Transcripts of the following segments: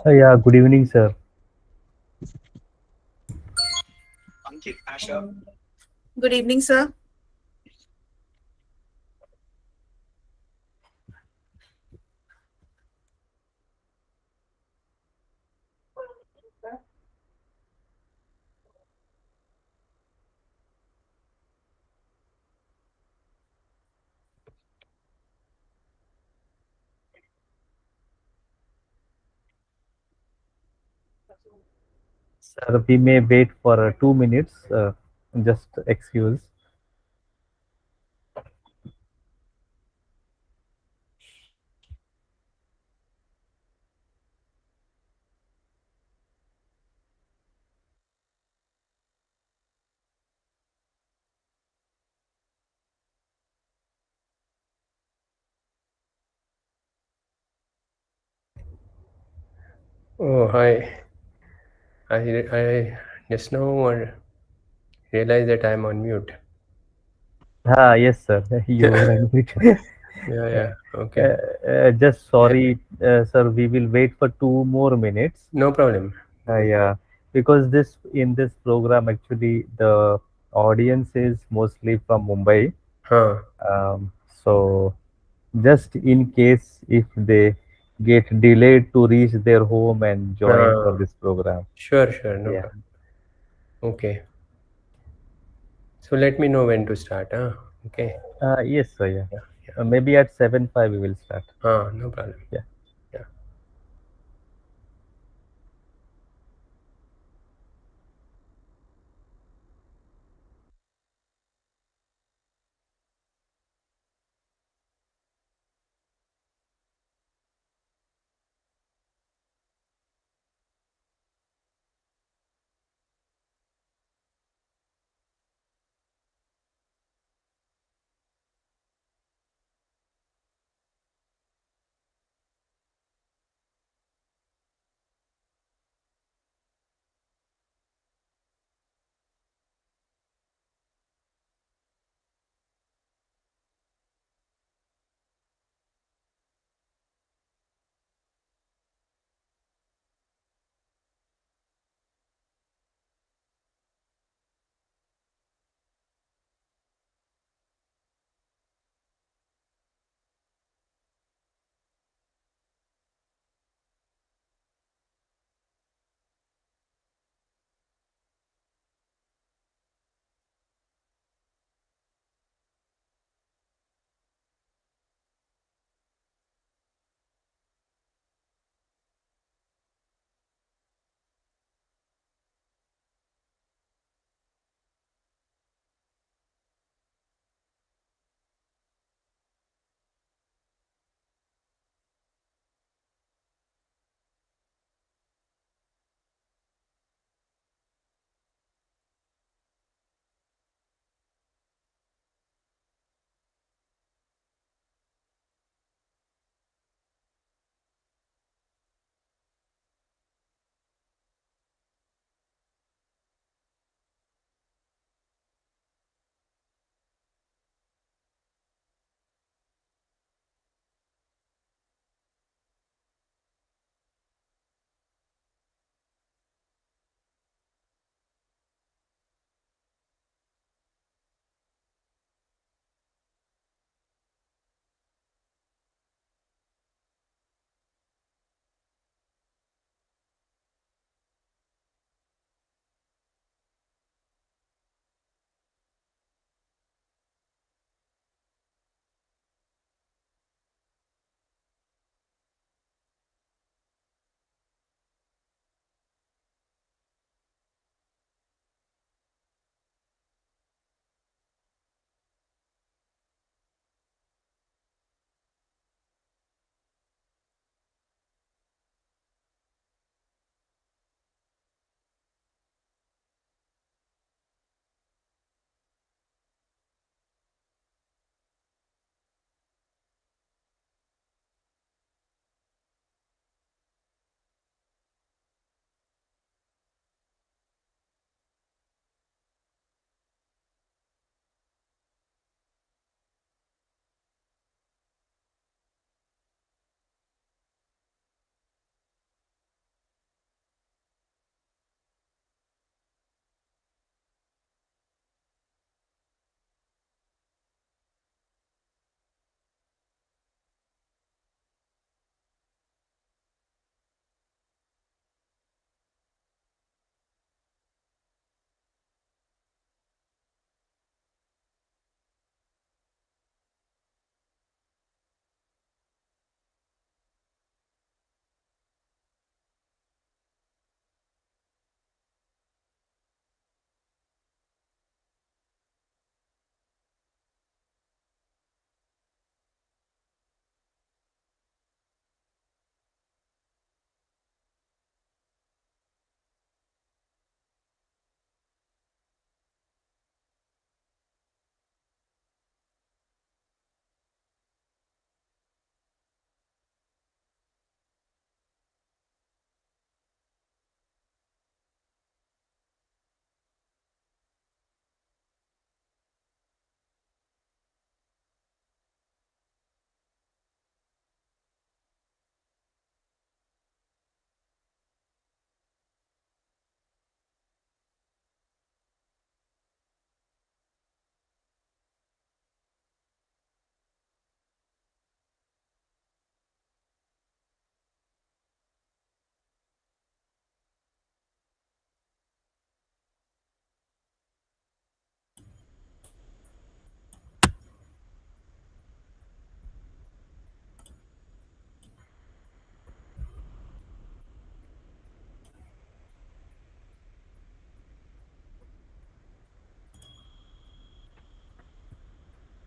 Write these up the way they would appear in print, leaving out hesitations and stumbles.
Yeah, good evening, sir. Good evening, sir. Sir, we may wait for 2 minutes. Just excuse. Oh, hi. I just now realized that I'm on mute. Yes, sir. You were admitted. Yeah, yeah. Okay. Just Yeah, sorry, sir. We will wait for 2 more minutes. no problem. Yeah, because this in this program actually the audience is mostly from Mumbai. Huh. Um, so just in case if they get delayed to reach their home and join for Huh. this program. Sure, sure. No Yeah. problem. Okay. So let me know when to start. Huh? Okay. Yes, sir. Yeah. Yeah, yeah. Maybe at 7:05 we will start. No problem. Yeah. Yeah.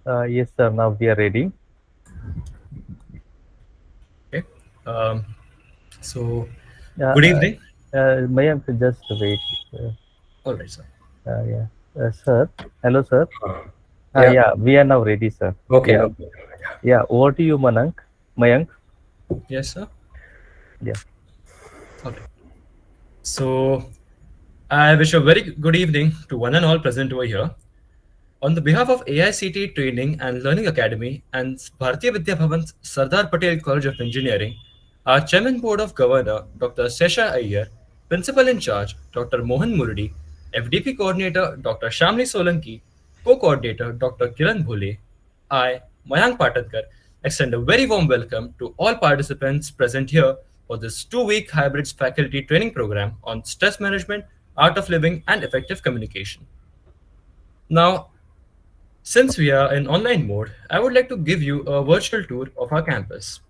Yes, sir. Now we are ready. Okay. Um, so, Uh, good uh, evening. Mayank, just wait. Uh, All right, sir. yeah. Sir. Hello, sir. Yeah. Yeah, we are now ready, sir. Okay. Yeah. No problem. Yeah. Yeah. Over to you, Mayank. Mayank. Yes, sir. Yeah. All right. So, I wish a very good evening to one and all present over here. On the behalf of AICTE Training and Learning Academy and Bharatiya Vidya Bhavan's Sardar Patel College of Engineering, our Chairman Board of Governor Dr. Sesha Iyer, Principal in Charge Dr. Mohan Muradi, FDP Coordinator Dr. Shamli Solanki, Co-Coordinator Dr. Kiran Bhole, I, Mayank Patankar, extend a very warm welcome to all participants present here for this 2-week hybrid faculty training program on stress management, art of living, and effective communication. Now, since we are in online mode, I would like to give you a virtual tour of our campus.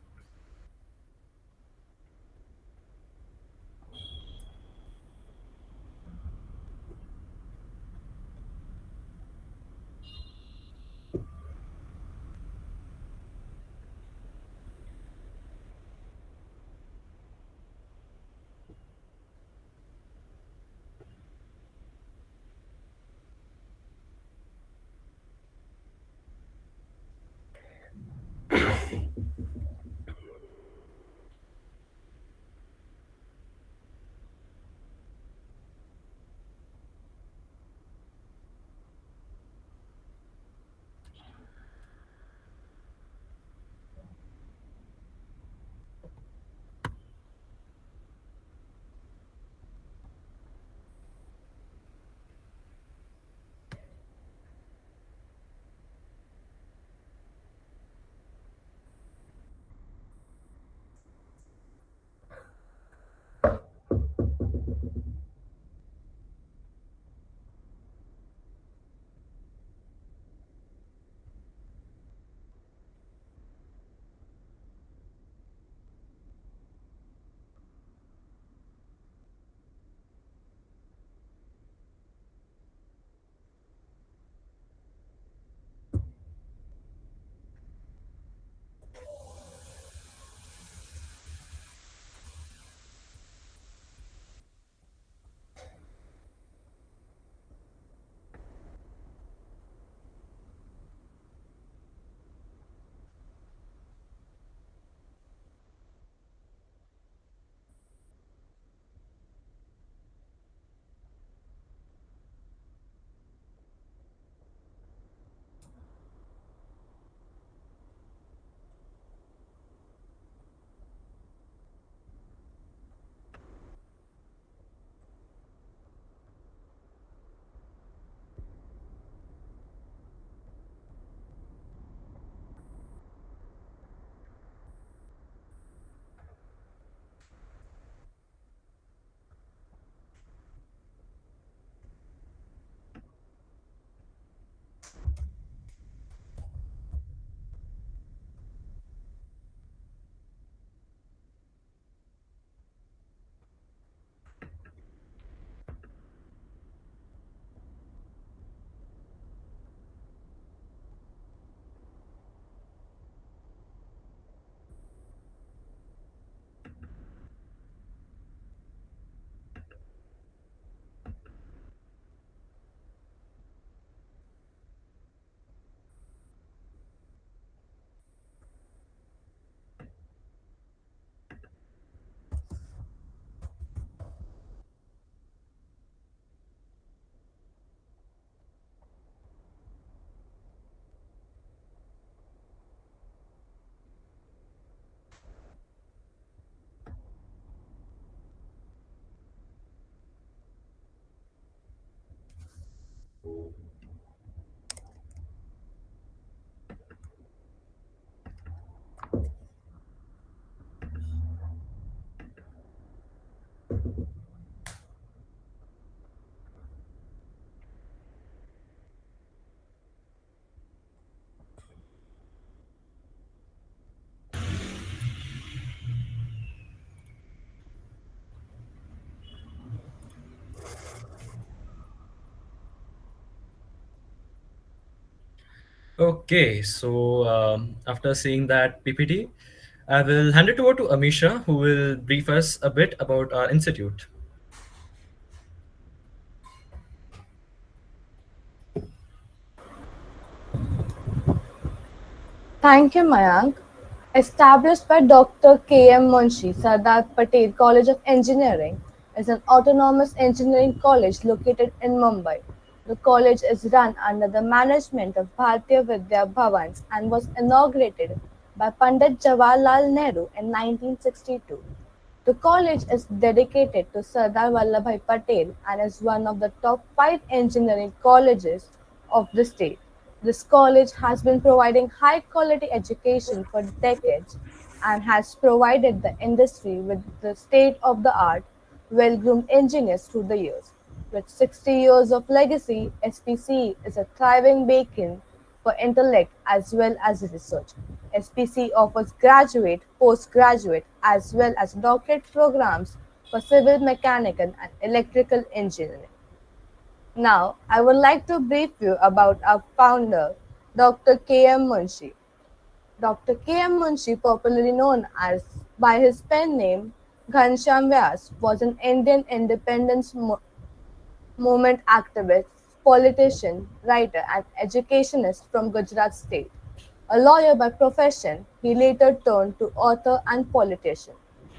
Okay, so after seeing that PPT, I will hand it over to Amisha, who will brief us a bit about our institute. Thank you, Mayank. Established by Dr. K. M. Munshi, Sardar Patel College of Engineering is an autonomous engineering college located in Mumbai. The college is run under the management of Bharatiya Vidya Bhavan and was inaugurated by Pandit Jawaharlal Nehru in 1962. The college is dedicated to Sardar Vallabhbhai Patel and is one of the top 5 engineering colleges of the state. This college has been providing high quality education for decades and has provided the industry with the state of the art, well groomed engineers through the years. With 60 years of legacy, SPC is a thriving beacon for intellect as well as research. SPC offers graduate, postgraduate, as well as doctorate programs for civil, mechanical, and electrical engineering. Now, I would like to brief you about our founder, Dr. K. M. Munshi. Dr. K. M. Munshi, popularly known as by his pen name Ghanshyam Vyas, was an Indian independence movement activist, politician, writer, and educationist from Gujarat state. A lawyer by profession, he later turned to author and politician.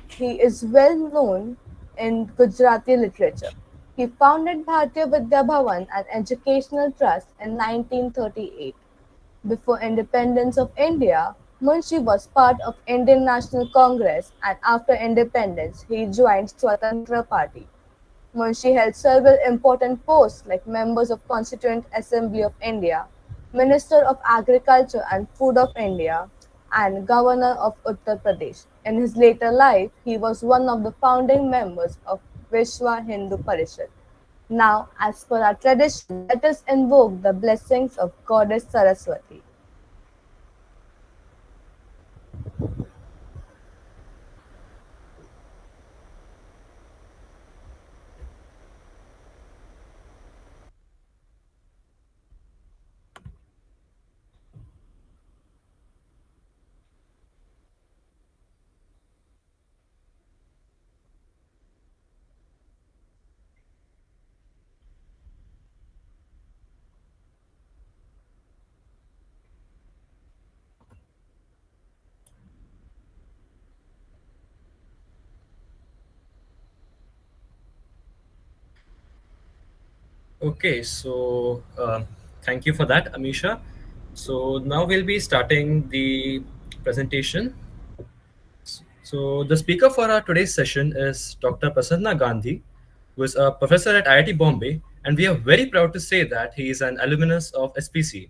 He is well known in Gujarati literature. He founded Bharatiya Vidya Bhavan, an educational trust, in 1938. Before independence of India, Munshi was part of Indian National Congress, and after independence he joined Swatantra Party. Munshi held several important posts like members of Constituent Assembly of India, Minister of Agriculture and Food of India, and Governor of Uttar Pradesh. In his later life, he was one of the founding members of Vishwa Hindu Parishad. Now, as per our tradition, let us invoke the blessings of Goddess Saraswati. Okay, so thank you for that, Amisha. So now we'll be starting the presentation. So the speaker for our today's session is Dr. Prasanna Gandhi, who is a professor at IIT Bombay, and we are very proud to say that he is an alumnus of SPC.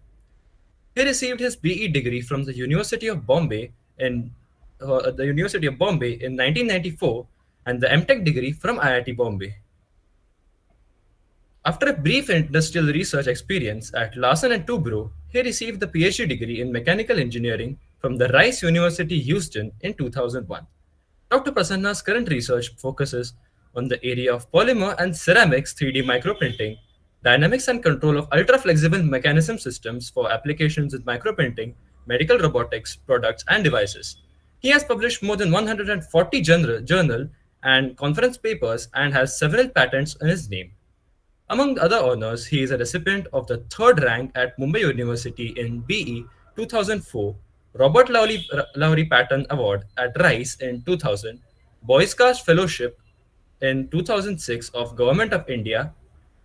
He received his BE degree from the University of Bombay in 1994 and the MTech degree from IIT Bombay. After a brief industrial research experience at Larsen and Toubro, he received the PhD degree in mechanical engineering from the Rice University Houston in 2001. Dr. Prasanna's current research focuses on the area of polymer and ceramics 3D microprinting, dynamics and control of ultra-flexible mechanism systems for applications in microprinting, medical robotics, products, and devices. He has published more than 140 journal and conference papers and has several patents in his name. Among other honors, he is a recipient of the third rank at Mumbai University in BE 2004, Robert Lowry Patton Award at Rice in 2000, Boycast Fellowship in 2006 of Government of India,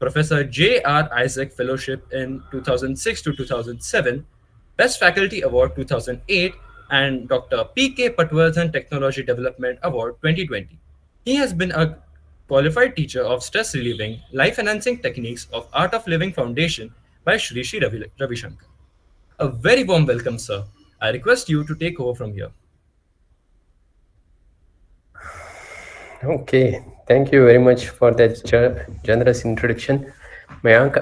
Professor J.R. Isaac Fellowship in 2006 to 2007, Best Faculty Award 2008, and Dr. P.K. Patwardhan Technology Development Award 2020. He has been a qualified teacher of stress relieving, life enhancing techniques of Art of Living Foundation by Shri Shri Ravi Shankar. A very warm welcome, sir. I request you to take over from here. Okay, thank you very much for that generous introduction, Mayank.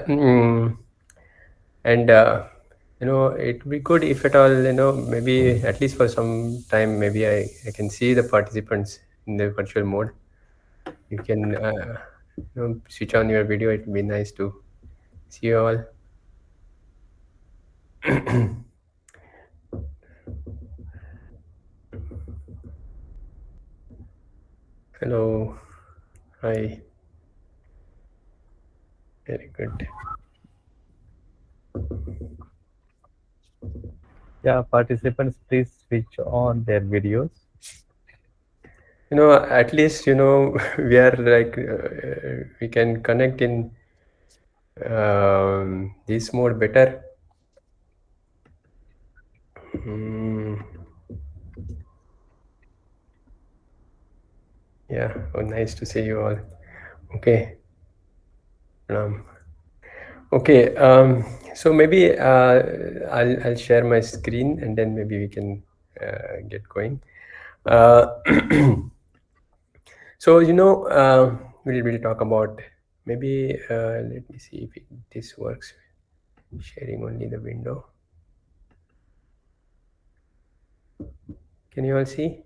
And it would be good if at all, maybe at least for some time, maybe I can see the participants in the virtual mode. You can switch on your video. It would be nice to see you all. Hello. Hi. Very good. Yeah, participants, please switch on their videos. At least, we are like, we can connect in this mode better. Mm, yeah, oh, nice to see you all. Okay. Okay, so maybe I'll share my screen and then maybe we can get going. Uh, so we'll talk about maybe let me see if this works. Sharing only the window. Can you all see?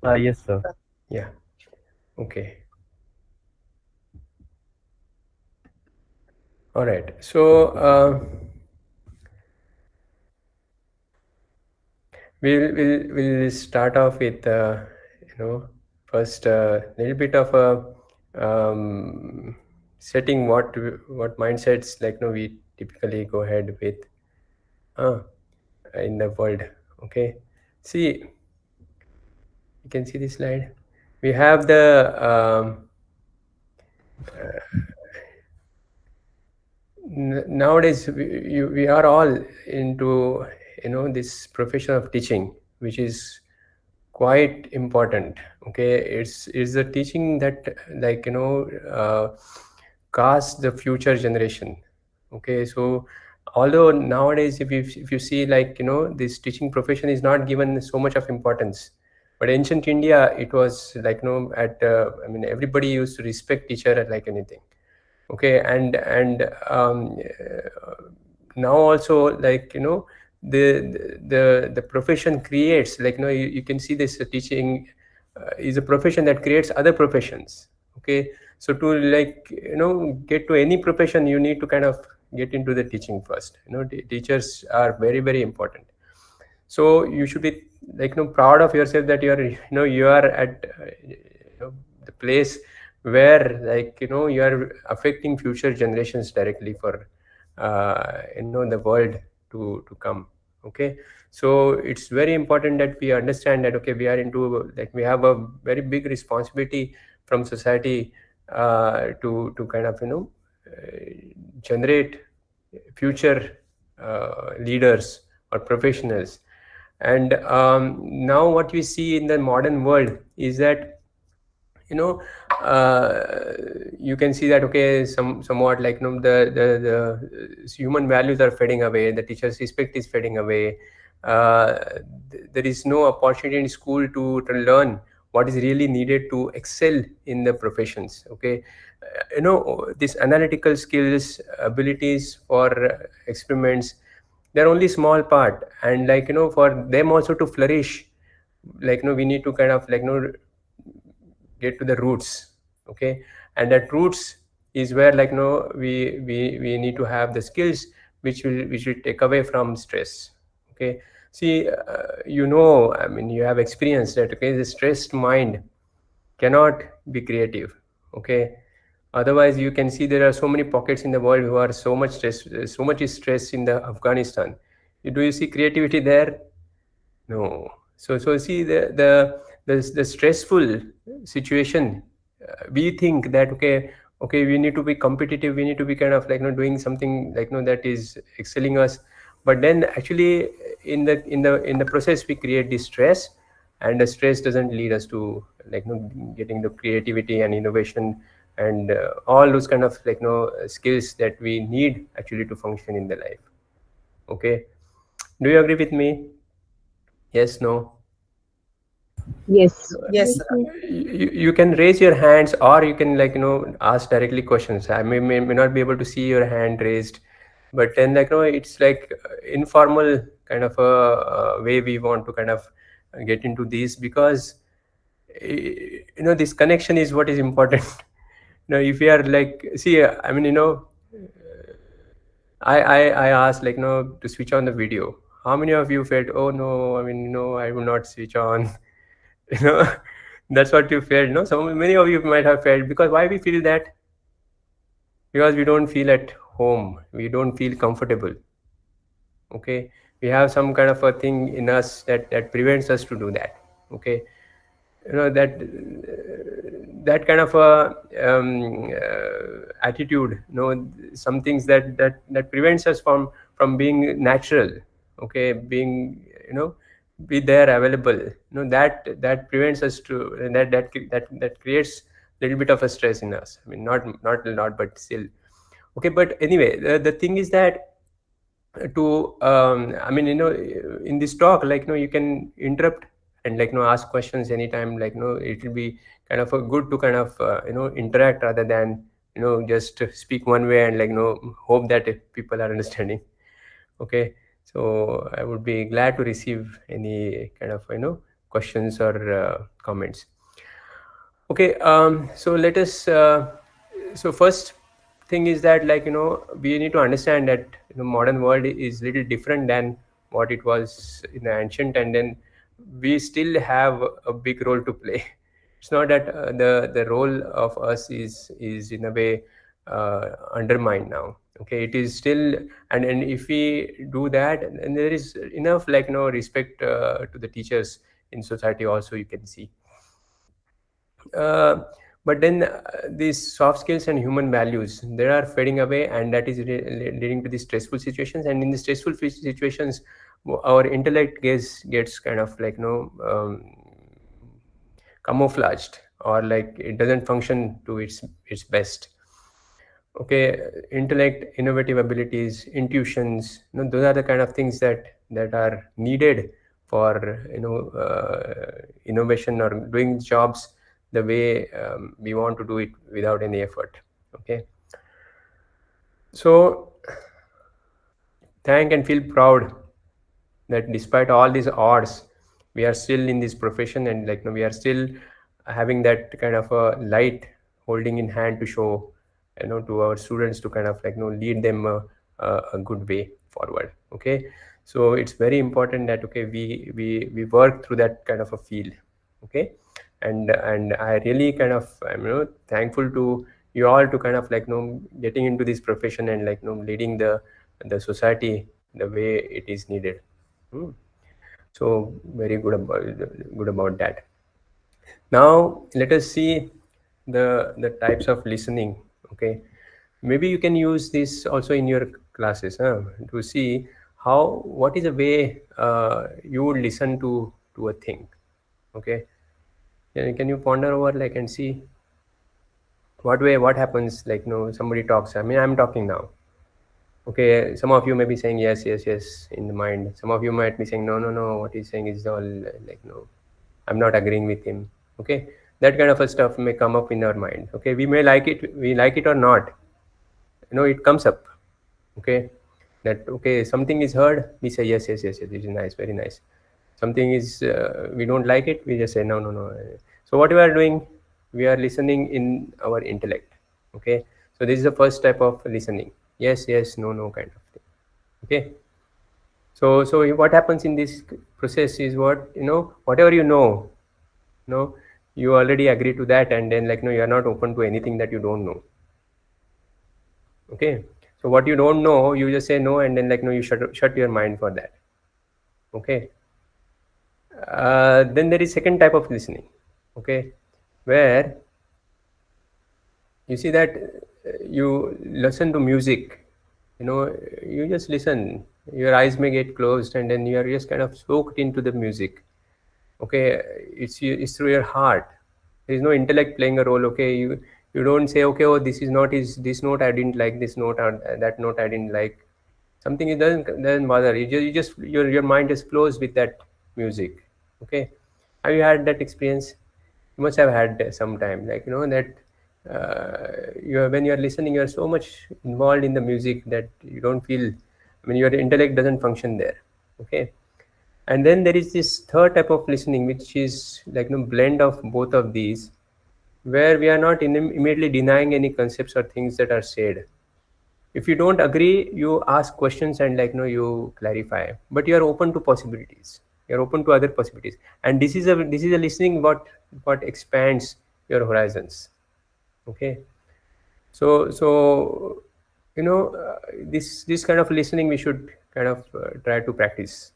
Yes, sir. Yeah. Okay. All right. So we'll start off with first a little bit of a setting what mindsets we typically go ahead with uh, in the world. Okay. See, you can see this slide. We have the nowadays we are all into this profession of teaching, which is quite important. Okay, it's the teaching that casts the future generation. Okay, so although nowadays if you see this teaching profession is not given so much of importance, but ancient India it was at everybody used to respect teacher like anything. Okay, and now also the profession creates you can see this teaching is a profession that creates other professions. Okay, so to get to any profession you need to kind of get into the teaching first. Teachers are very, very important. So you should be proud of yourself that you are at the place where you are affecting future generations directly for the world to come. Okay, so it's very important that we understand that we are into we have a very big responsibility from society to kind of generate future leaders or professionals. And now what we see in the modern world is that you know you can see that somewhat the human values are fading away, the teacher's respect is fading away. There is no opportunity in school to learn what is really needed to excel in the professions. Okay, these analytical skills, abilities for experiments, they're only small part. And for them also to flourish, we need to kind of get to the roots. Okay, and that roots is where we need to have the skills which will take away from stress. Okay, see, you have experienced that. Okay, the stressed mind cannot be creative. Okay, otherwise you can see there are so many pockets in the world who are so much stress, so much is stress in the Afghanistan. Do you see creativity there? No. So see the stressful situation. We think that okay, we need to be competitive. We need to be kind of doing something that is excelling us. But then actually in the process we create this stress, and the stress doesn't lead us to getting the creativity and innovation and all those kind of skills that we need actually to function in the life. Okay, do you agree with me? Yes, no? Yes. Yes, sir. You can raise your hands, or you can ask directly questions. I may not be able to see your hand raised, but then it's like informal kind of a way we want to kind of get into these, because this connection is what is important. If we are see, I asked, like, to switch on the video. How many of you felt, oh no, I mean, I will not switch on? you know that's what you felt. No, so many of you might have felt. Because why we feel that? Because we don't feel at home, we don't feel comfortable. Okay, we have some kind of a thing in us that prevents us to do that. Okay, that kind of a attitude, some things that prevents us from being natural. Okay, being, be there available, that prevents us to, that creates a little bit of a stress in us. I mean, not a lot, but still. Okay, but anyway, the thing is that, to I mean, in this talk, like, you can interrupt and, like, ask questions anytime. Like, it will be kind of a good to kind of interact, rather than just speak one way and, like, hope that if people are understanding. Okay, so I would be glad to receive any kind of questions or comments. Okay, so let us so first thing is that, like, we need to understand that modern world is little different than what it was in the ancient, and then we still have a big role to play. It's not that the role of us is in a way undermined now. Okay, it is still. And if we do that, and there is enough, like, respect to the teachers in society also, you can see. uh, but then these soft skills and human values, they are fading away, and that is leading to these stressful situations. And in the stressful situations, our intellect gets kind of, like, camouflaged, or like it doesn't function to its best. Okay, intellect, innovative abilities, intuitions, those are the kind of things that are needed for innovation, or doing jobs the way we want to do it without any effort. Okay, so thank and feel proud that despite all these odds, we are still in this profession, and, like, we are still having that kind of a light holding in hand to show to our students, to kind of, like, lead them a good way forward. Okay, so it's very important that, okay, we work through that kind of a field. Okay, and I really kind of, I'm thankful to you all to kind of, like, getting into this profession, and, like, leading the society the way it is needed. So very good about that. Now let us see the types of listening. Okay, maybe you can use this also in your classes, to see what is a way you would listen to a thing. Okay, can you ponder over, like, and see what happens, like, somebody talks. I mean, I'm talking now. Okay, some of you may be saying yes, yes, yes in the mind. Some of you might be saying no, no, no, what he's saying is all, like, no, I'm not agreeing with him. Okay, that kind of a stuff may come up in our mind. Okay, we like it or not, it comes up. Okay, that, okay, something is heard, we say yes, yes, yes, yes, it is nice, very nice. Something is we don't like it, we just say no, no, no. So what we are doing, we are listening in our intellect. Okay, so this is the first type of listening, yes, yes, no, no kind of thing. Okay, so what happens in this process is, whatever you already agree to that, and then, like, you are not open to anything that you don't know. Okay, so what you don't know, you just say no, and then, like, you shut your mind for that. Okay, then there is second type of listening. Okay, where you see that you listen to music, you just listen, your eyes may get closed, and then you are just kind of soaked into the music. Okay, it's through your heart. There is no intellect playing a role. Okay, you don't say, okay, oh, this note I didn't like, this note, or that note I didn't like. Something, it doesn't bother you. Just your mind just flows with that music. Okay, have you had that experience? You must have had some time, like, that when you are listening, you are so much involved in the music that you don't feel, I mean, your intellect doesn't function there. Okay, and then there is this third type of listening, which is, like, blend of both of these, where we are not immediately denying any concepts or things that are said. If you don't agree, you ask questions and you clarify, but you are open to possibilities, you're open to other possibilities. And this is a listening what expands your horizons. Okay. So this kind of listening we should kind of try to practice.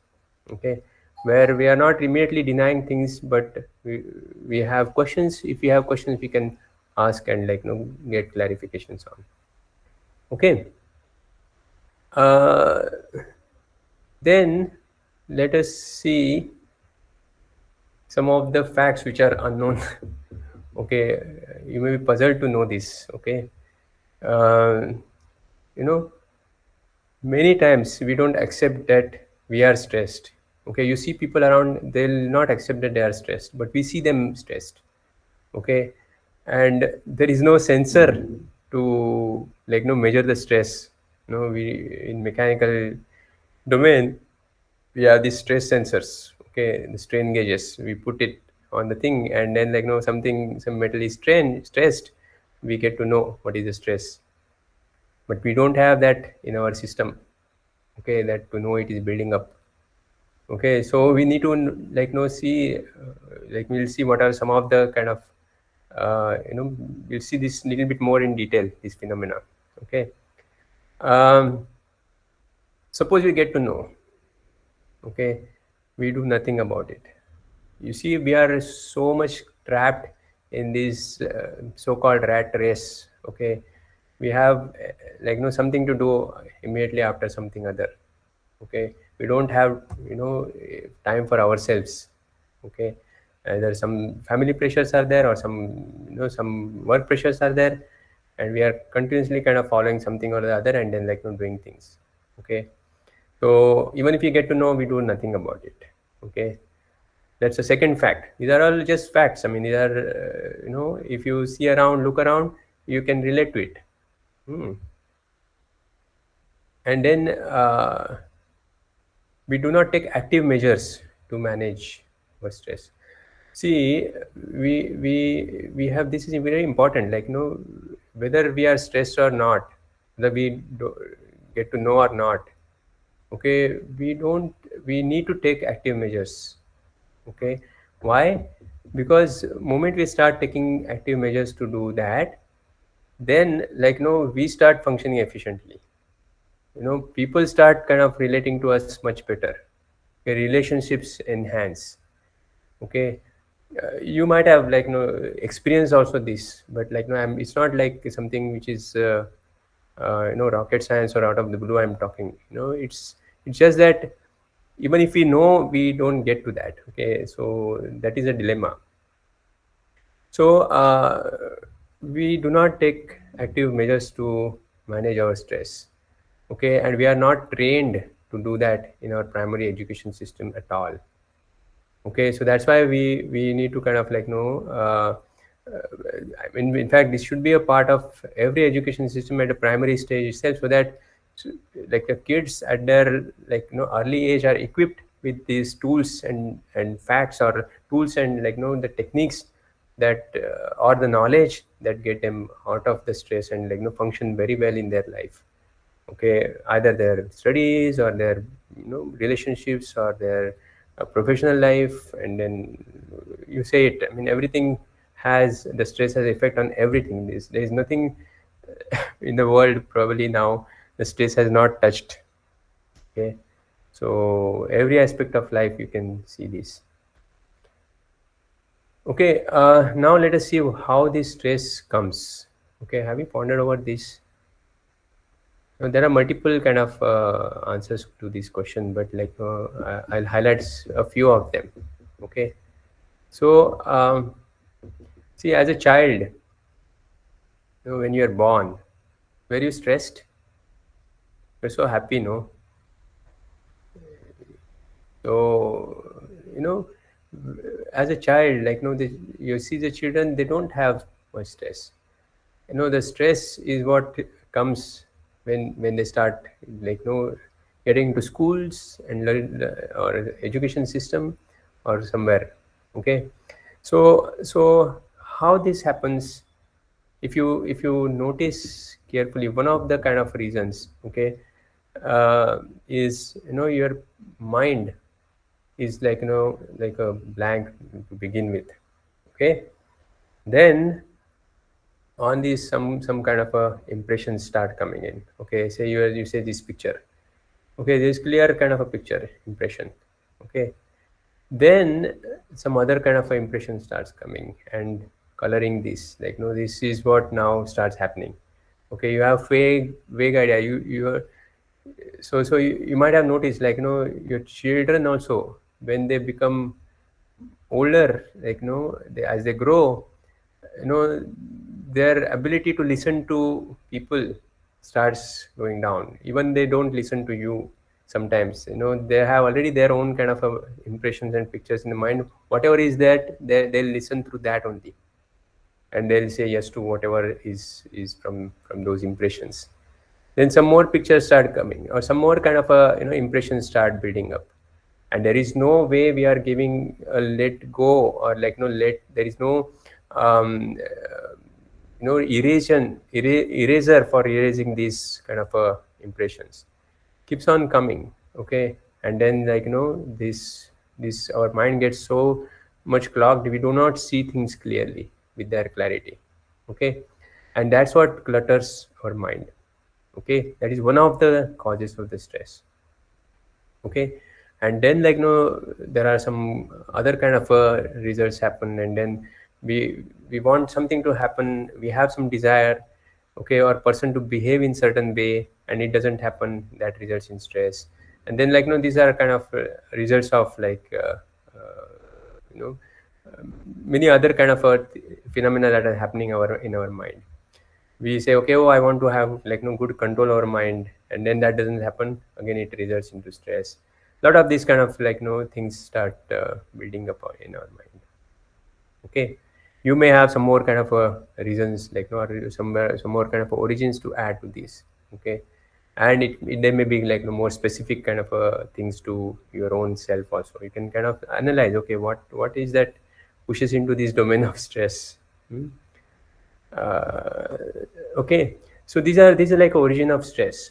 Okay. Where we are not immediately denying things, but we have questions. If we have questions, we can ask and get clarifications on. Okay. uh, then let us see some of the facts which are unknown. Okay. You may be puzzled to know this. Okay. uh, you know Many times we don't accept that we are stressed. Okay. You see people around, they'll not accept that they are stressed, but we see them stressed. Okay. And there is no sensor to measure the stress. We in mechanical domain, we have these stress sensors. Okay. The strain gauges, we put it on the thing, and then some metal is stressed, we get to know what is the stress. But we don't have that in our system. Okay. That to know it is building up. Okay. So we need to see, we'll see what are some of the kind of we'll see this little bit more in detail, this phenomena. Okay. Suppose we get to know. Okay. We do nothing about it. You see, we are so much trapped in this so-called rat race. Okay. We have something to do immediately after something other. Okay. We don't have time for ourselves. Okay. Either some family pressures are there, or some work pressures are there, and we are continuously kind of following something or the other, and then doing things. Okay. So even if you get to know, we do nothing about it. Okay. That's the second fact. These are all just facts. I mean, these are if you see around, look around, you can relate to it. And then we do not take active measures to manage our stress. See, we have, this is very important, whether we are stressed or not, whether we get to know or not. Okay. We need to take active measures. Okay. Why? Because moment we start taking active measures to do that, then we start functioning efficiently. People start kind of relating to us much better. Okay. Relationships enhance. Okay. You might have experienced also this, but it's not like something which is rocket science or out of the blue I'm talking. It's just that even if we know, we don't get to that. Okay. So that is a dilemma. So we do not take active measures to manage our stress. Okay. And we are not trained to do that in our primary education system at all. Okay. So that's why we need to kind of I mean, in fact, this should be a part of every education system at the primary stage itself, so that the kids at their early age are equipped with these tools and facts, or tools and the techniques that or the knowledge that get them out of the stress and function very well in their life. Okay. Either their studies or their relationships or their professional life. And then you say it, I mean, everything has, the stress has effect on everything. There is nothing in the world probably now the stress has not touched. Okay. So every aspect of life you can see this. Okay. Now let us see how this stress comes. Okay. Have you pondered over this? Now, there are multiple kind of answers to this question, but I'll highlight a few of them. Okay. So see, as a child, when you are born, were you stressed? You're so happy, no? So as a child, you see the children, they don't have much stress. The stress is what comes when they start getting to schools and or education system or somewhere. Okay. So how this happens, if you notice carefully, one of the kind of reasons, okay, is your mind is like like a blank to begin with. Okay, then on these some kind of a impressions start coming in. Okay, say you say this picture. Okay, this clear kind of a picture impression. Okay, then some other kind of a impression starts coming and coloring this, like this is what now starts happening. Okay, you have vague idea. You might have noticed, like your children also, when they become older, like as they grow, you know their ability to listen to people starts going down. Even they don't listen to you sometimes. They have already their own kind of impressions and pictures in the mind. Whatever is that, they'll listen through that only, and they'll say yes to whatever is from those impressions. Then some more pictures start coming, or some more kind of a impressions start building up, and there is no way we are giving a let go, or like let there is no eraser for erasing these kind of impressions. Keeps on coming. Okay, and then like this our mind gets so much clogged, we do not see things clearly with their clarity. Okay, and that's what clutters our mind. Okay, that is one of the causes of the stress. Okay, and then like there are some other kind of results happen, and then we want something to happen, we have some desire, okay, or person to behave in certain way, and it doesn't happen, that results in stress. And then like these are kind of results of like you know many other kind of phenomena that are happening in our mind. We say, okay, oh, I want to have like good control over mind, and then that doesn't happen, again it results into stress. A lot of these kind of like things start building up in our mind. Okay, you may have some more kind of reasons, like or some more kind of origins to add to this. Okay, and there may be like more specific kind of things to your own self also. You can kind of analyze, okay, what is that pushes into this domain of stress. uh, okay, so these are like origin of stress.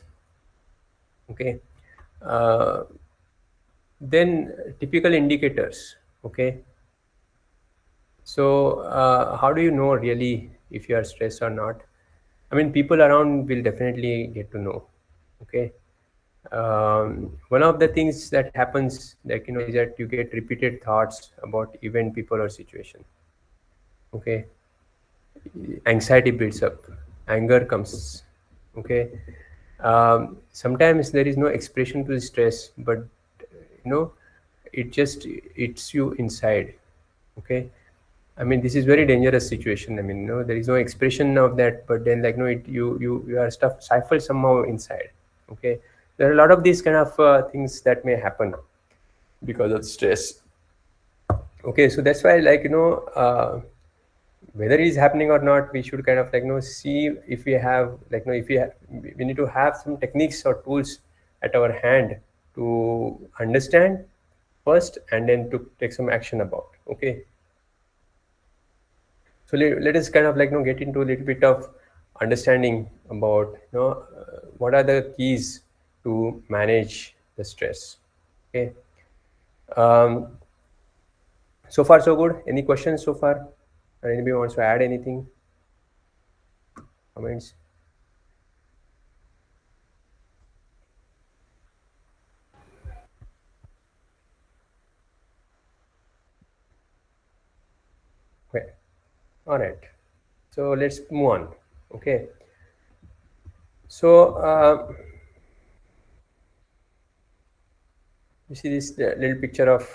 Okay, uh, then typical indicators. Okay, so how do you know really if you are stressed or not? I mean, people around will definitely get to know. Okay, one of the things that happens, like is that you get repeated thoughts about event, people, or situation. Okay, anxiety builds up, anger comes. Okay, sometimes there is no expression to the stress, but it just eats you inside. Okay, I mean, this is very dangerous situation. I mean, there is no expression of that, but then like you are stuff stifled somehow inside. Okay, there are a lot of these kind of things that may happen because of stress. Okay, so that's why like whether it is happening or not, we should kind of like see if we have like if we need to have some techniques or tools at our hand to understand first, and then to take some action about. Okay, so let us kind of like get into a little bit of understanding about what are the keys to manage the stress. Okay, um, so far so good. Any questions so far, or anybody wants to add anything, comments? Okay, all right, so let's move on. Okay, so you see this little picture of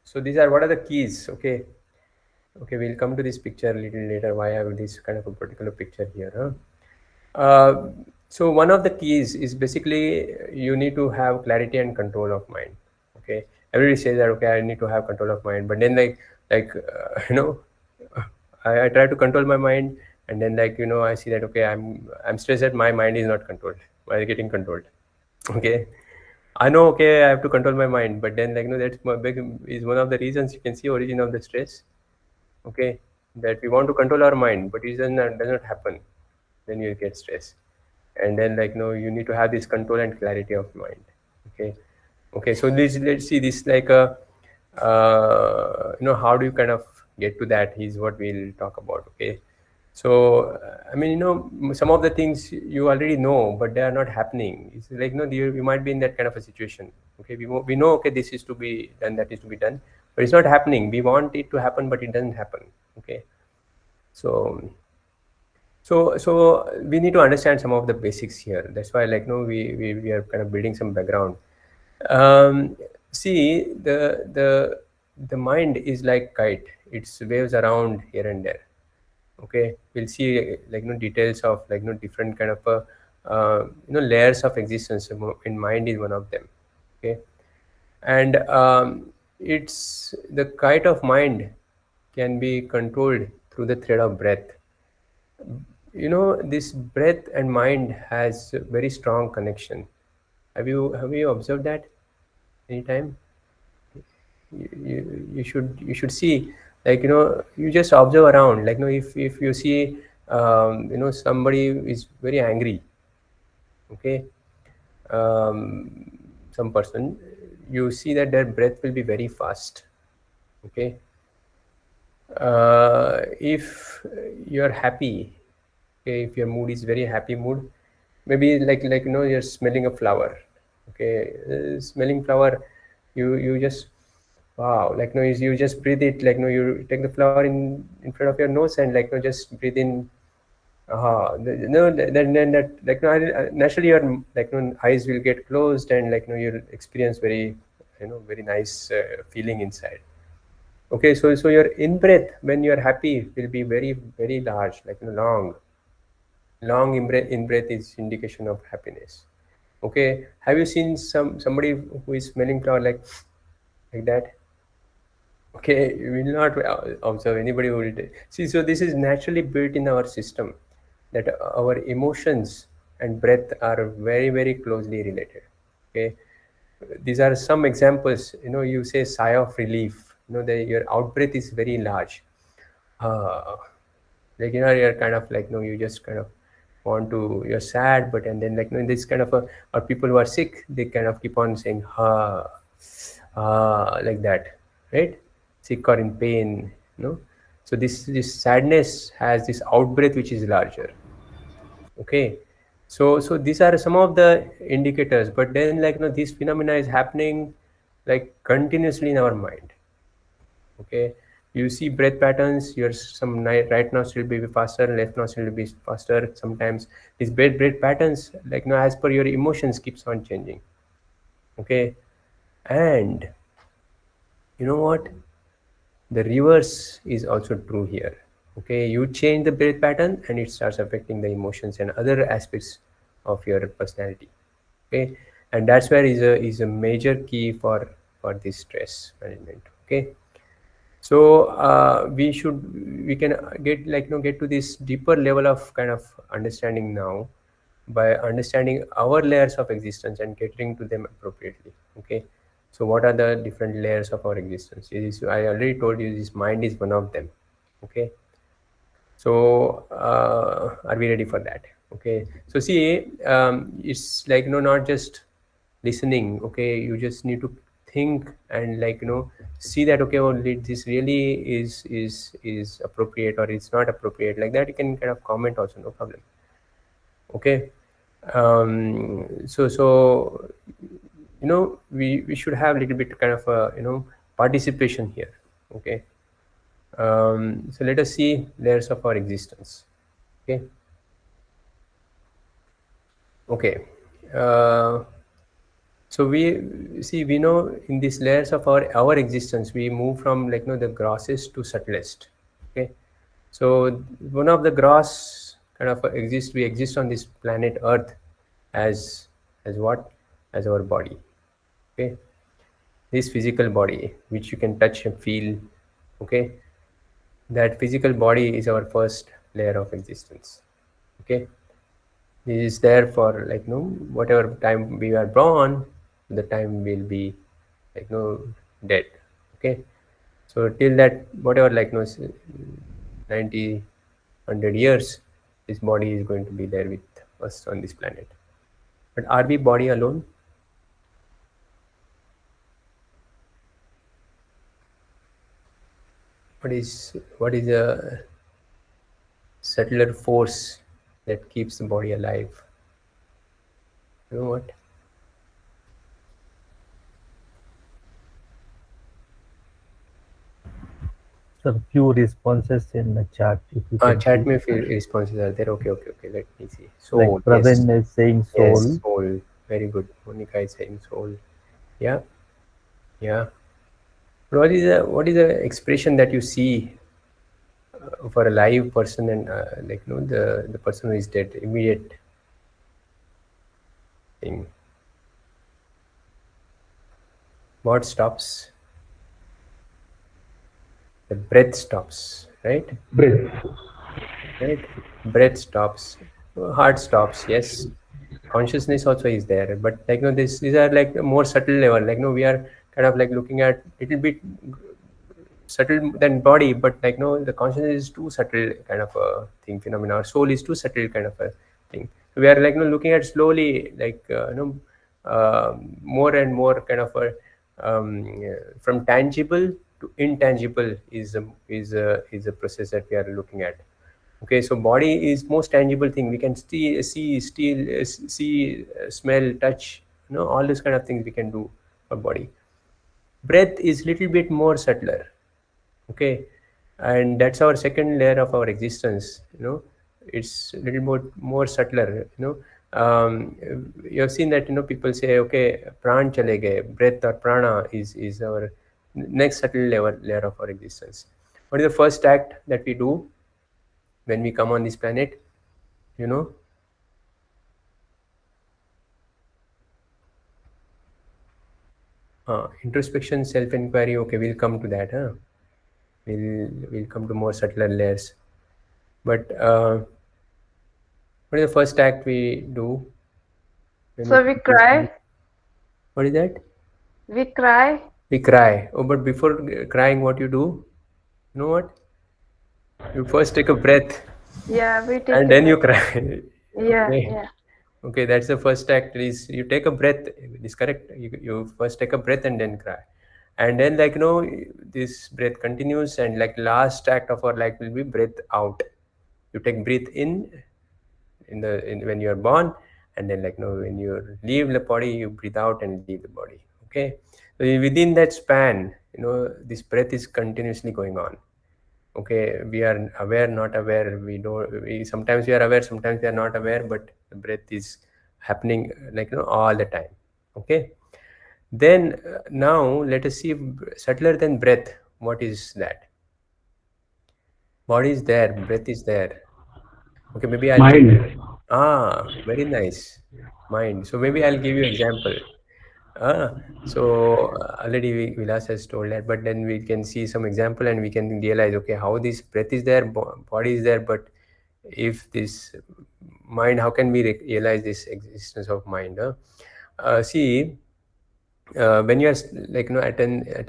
so these are what are the keys. Okay, we'll come to this picture a little later, why I have this kind of a particular picture here, huh? So one of the keys is basically you need to have clarity and control of mind. Okay, everybody says that, okay, I need to have control of mind, but then I try to control my mind, and then I see that, okay, I'm stressed that my mind is not controlled while getting controlled. Okay, I know, okay, I have to control my mind, but then that's my big is one of the reasons you can see origin of the stress. Okay, that we want to control our mind, but it does not happen. Then you get stress, and then you need to have this control and clarity of mind. Okay, so let's see this like a how do you kind of get to that is what we'll talk about. Okay, so I mean, some of the things you already know, but they are not happening. It's like, you might be in that kind of a situation. Okay, we know, okay, this is to be done, that is to be done, but it's not happening. We want it to happen, but it doesn't happen. Okay, so we need to understand some of the basics here. That's why, we are kind of building some background. See, the mind is like kite. It waves around here and there. Okay, we'll see details of different kind of layers of existence. In mind is one of them. Okay, and it's the kite of mind can be controlled through the thread of breath. This breath and mind has a very strong connection. Have you observed that anytime? You should see, you just observe around, if you see somebody is very angry. Okay, um, some person, you see that their breath will be very fast. Okay, if you are happy, okay, if your mood is very happy mood, maybe you're smelling a flower. Okay, smelling flower, you just, wow, you just breathe it, you take the flower in front of your nose and just breathe in. Then that naturally your eyes will get closed, and you'll experience very very nice feeling inside. Okay, so your in breath when you're happy will be very very large, long in breath is indication of happiness. Okay, have you seen somebody who is smelling flower like that? Okay, you will not observe anybody who will see. So this is naturally built in our system, that our emotions and breath are very very closely related. Okay, these are some examples. You say sigh of relief, your out breath is very large. uh, you're kind of you just kind of want to, you're sad, but and then in this kind of or people who are sick, they kind of keep on saying like that, right? Sick or in pain, so this sadness has this out breath which is larger. Okay, so these are some of the indicators, but then this phenomena is happening continuously in our mind. Okay, you see breath patterns, your right nostril will be faster, left nostril will be faster. Sometimes these breath patterns as per your emotions keeps on changing. Okay, and you know what, the reverse is also true here. Okay, you change the breath pattern and it starts affecting the emotions and other aspects of your personality. Okay, and that's where is a major key for this stress management. Okay, so we can get to this deeper level of kind of understanding now by understanding our layers of existence and catering to them appropriately. Okay, so what are the different layers of our existence? I already told you, this mind is one of them. Okay, so are we ready for that? Okay, so see, it's not just listening. Okay, you just need to think and see that, okay, well, this really is appropriate or it's not appropriate. Like that you can kind of comment also, no problem. Okay, so we should have a little bit kind of participation here. Okay, so let us see layers of our existence. Okay, so we know in these layers of our existence, we move from the grossest to subtlest. Okay, so one of the gross kind of we exist on this planet Earth as what? As our body. Okay, this physical body which you can touch and feel. Okay, that physical body is our first layer of existence. Okay, this is there for whatever time we are born, the time will be dead. Okay, so till that whatever 90, 100 years, this body is going to be there with us on this planet. But are we body alone? What is a subtler force that keeps the body alive? You know what? Sir, few responses in the chat if you can Chat see. में फिर responses are there. Okay. Let me see. Like Soul. Yes. Praveen is saying Yes. soul. Soul. Very good. Monica is saying soul. Yeah. Yeah. What is the expression that you see for a live person and the person who is dead? Immediate thing. What stops? The breath stops. Right. Breath. Right. Breath stops. Heart stops. Yes. Consciousness also is there, but these are like more subtle level. We are kind of like looking at little bit subtle than body, but the consciousness is too subtle kind of a thing, phenomena. Our soul is too subtle kind of a thing. So we are looking at slowly, more and more kind of a from tangible to intangible is a process that we are looking at. Okay, so body is most tangible thing. We can see, smell, touch, all these kind of things we can do for body. Breath is little bit more subtler. Okay, and that's our second layer of our existence. It's a little more subtler. You have seen that people say, okay, pran chale gaye. Breath or prana is our next subtle layer of our existence. What is the first act that we do when we come on this planet? you know Introspection, self-inquiry. Okay, we'll come to that. We'll come to more subtler layers. But what is the first act we do when So we cry. What is that? We cry. We cry. Oh, but before crying, what you do? You know what? You first take a breath Yeah, we take and a then you breath. cry. Yeah, Okay. yeah. Okay, that's the first act. Is you take a breath. Is correct. You first take a breath and then cry, and then this breath continues, and last act of our life will be breath out. You take breath in when you are born, and then when you leave the body, you breathe out and leave the body. Okay, so within that span, this breath is continuously going on. Okay, we are aware, not aware. We sometimes we are aware, sometimes we are not aware, but the breath is happening all the time. Okay, then now let us see subtler than breath. What is that? Body is there, breath is there. Okay, maybe I'll take Mind. very nice. Mind. So maybe I'll give you example. Ah, so already Vilas has told that, but then we can see some example and we can realize, okay, how this breath is there, body is there, but if this mind, how can we realize this existence of mind? See, when you are at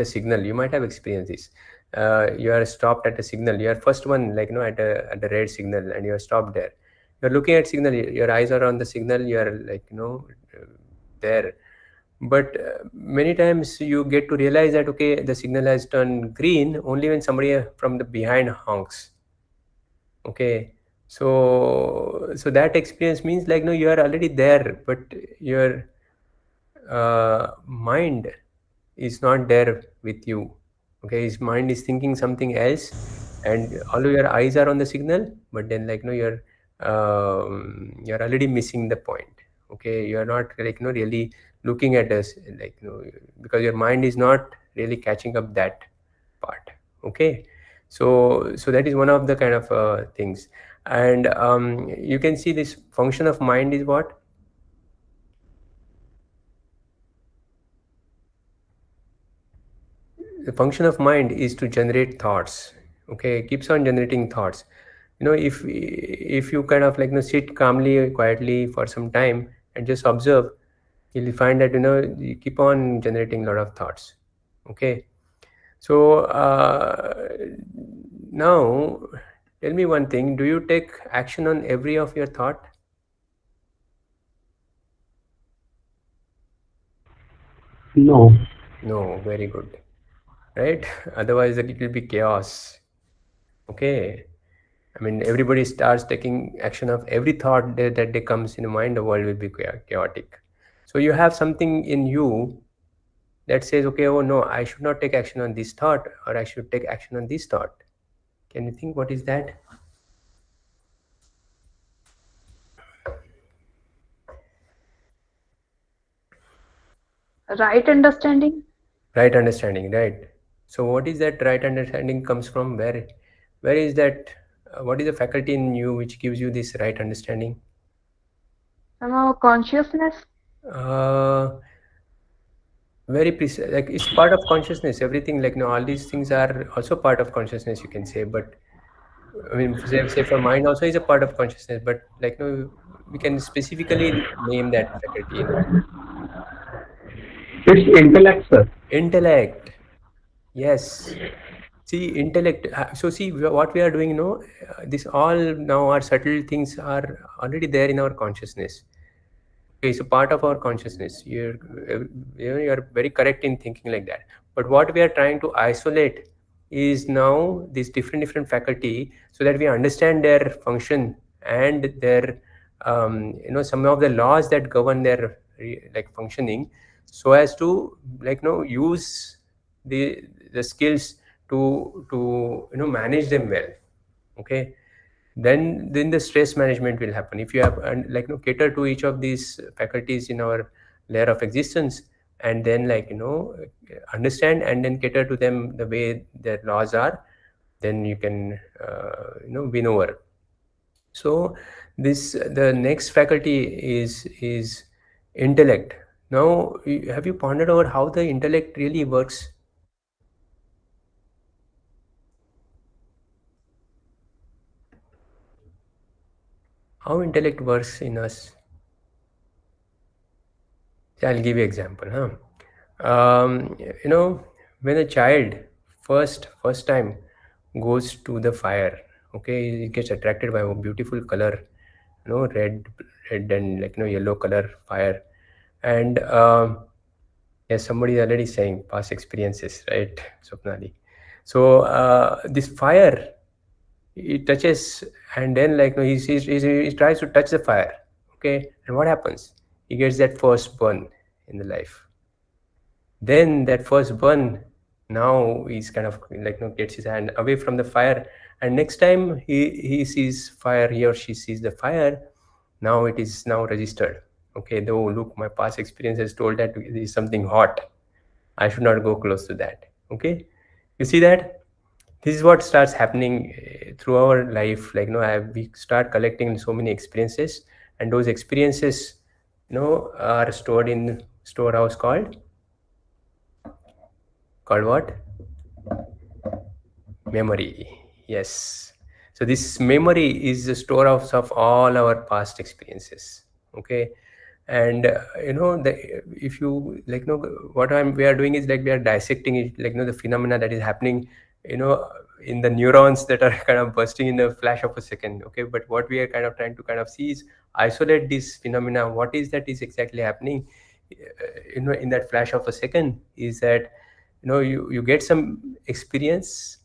a signal, you might have experienced this. You are stopped at a signal. You are first one at the red signal, and you are stopped there. You are looking at signal. Your eyes are on the signal. You are there. But many times you get to realize that, okay, the signal has turned green only when somebody from the behind honks. Okay, so that experience means no, you are already there, but your mind is not there with you. Okay, his mind is thinking something else, and although your eyes are on the signal, but then you're already missing the point. Okay, you are not really looking at us because your mind is not really catching up that part. Okay, so that is one of the kind of things. And you can see this function of mind is what? The function of mind is to generate thoughts. Okay, it keeps on generating thoughts. If you kind of sit calmly, quietly for some time and just observe, you'll find that you keep on generating a lot of thoughts. Okay, so now Tell me one thing, do you take action on every of your thought? No. No, very good. Right? Otherwise, it will be chaos. Okay. I mean, everybody starts taking action of every thought that they comes in mind, the world will be chaotic. So you have something in you that says, okay, oh no, I should not take action on this thought, or I should take action on this thought. Can you think what is that? Right understanding? Right understanding, right? So what is that right understanding comes from? Where is that? What is the faculty in you which gives you this right understanding? Somehow consciousness? Uh, very precise. Like it's part of consciousness. Everything, like no, all these things are also part of consciousness. You can say, but I mean, say for mind also is a part of consciousness. But like no, we can specifically name that faculty. It's intellect, sir. Intellect. Yes. See, intellect. So see what we are doing. This all now our subtle things are already there in our consciousness. Okay, it's a part of our consciousness. You're very correct in thinking like that. But what we are trying to isolate is now this different faculty, so that we understand their function and their some of the laws that govern their like functioning, so as to use the skills to manage them well. Okay, then the stress management will happen if you have cater to each of these faculties in our layer of existence, and then understand and then cater to them the way their laws are. Then you can win over. So this the next faculty is intellect. Now have you pondered over how the intellect really works? How intellect works in us? I'll give you example. When a child first time goes to the fire, okay, he gets attracted by a beautiful color, red and yellow color fire, and yes, somebody is already saying past experiences, right, Swapnali? So this fire, he touches, and then he tries to touch the fire, okay, and what happens? He gets that first burn in the life. Then that first burn, now he's kind of gets his hand away from the fire, and next time he sees fire, he or she sees the fire, now it is now registered. Okay, though look, my past experience has told that there is something hot, I should not go close to that. Okay, you see that this is what starts happening through our life. We start collecting so many experiences, and those experiences are stored in storehouse called what? Memory. Yes. So this memory is the storehouse of all our past experiences. Okay, and the if you what we are doing is we are dissecting it, the phenomena that is happening you know in the neurons that are kind of bursting in a flash of a second. Okay, but what we are kind of trying to see is isolate this phenomena. What is that is exactly happening in that flash of a second? Is that you get some experience,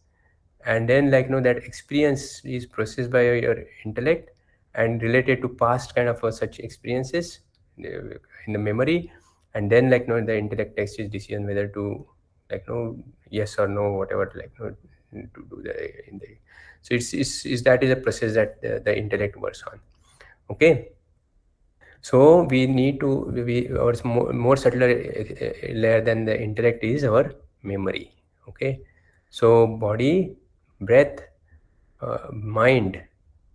and then that experience is processed by your intellect and related to past kind of such experiences in the memory, and then the intellect takes its decision whether to yes or no, whatever to do the in the so it's that is a process that the intellect works on. Okay, so we need to our more subtler layer than the intellect is our memory. Okay, so body, breath, mind,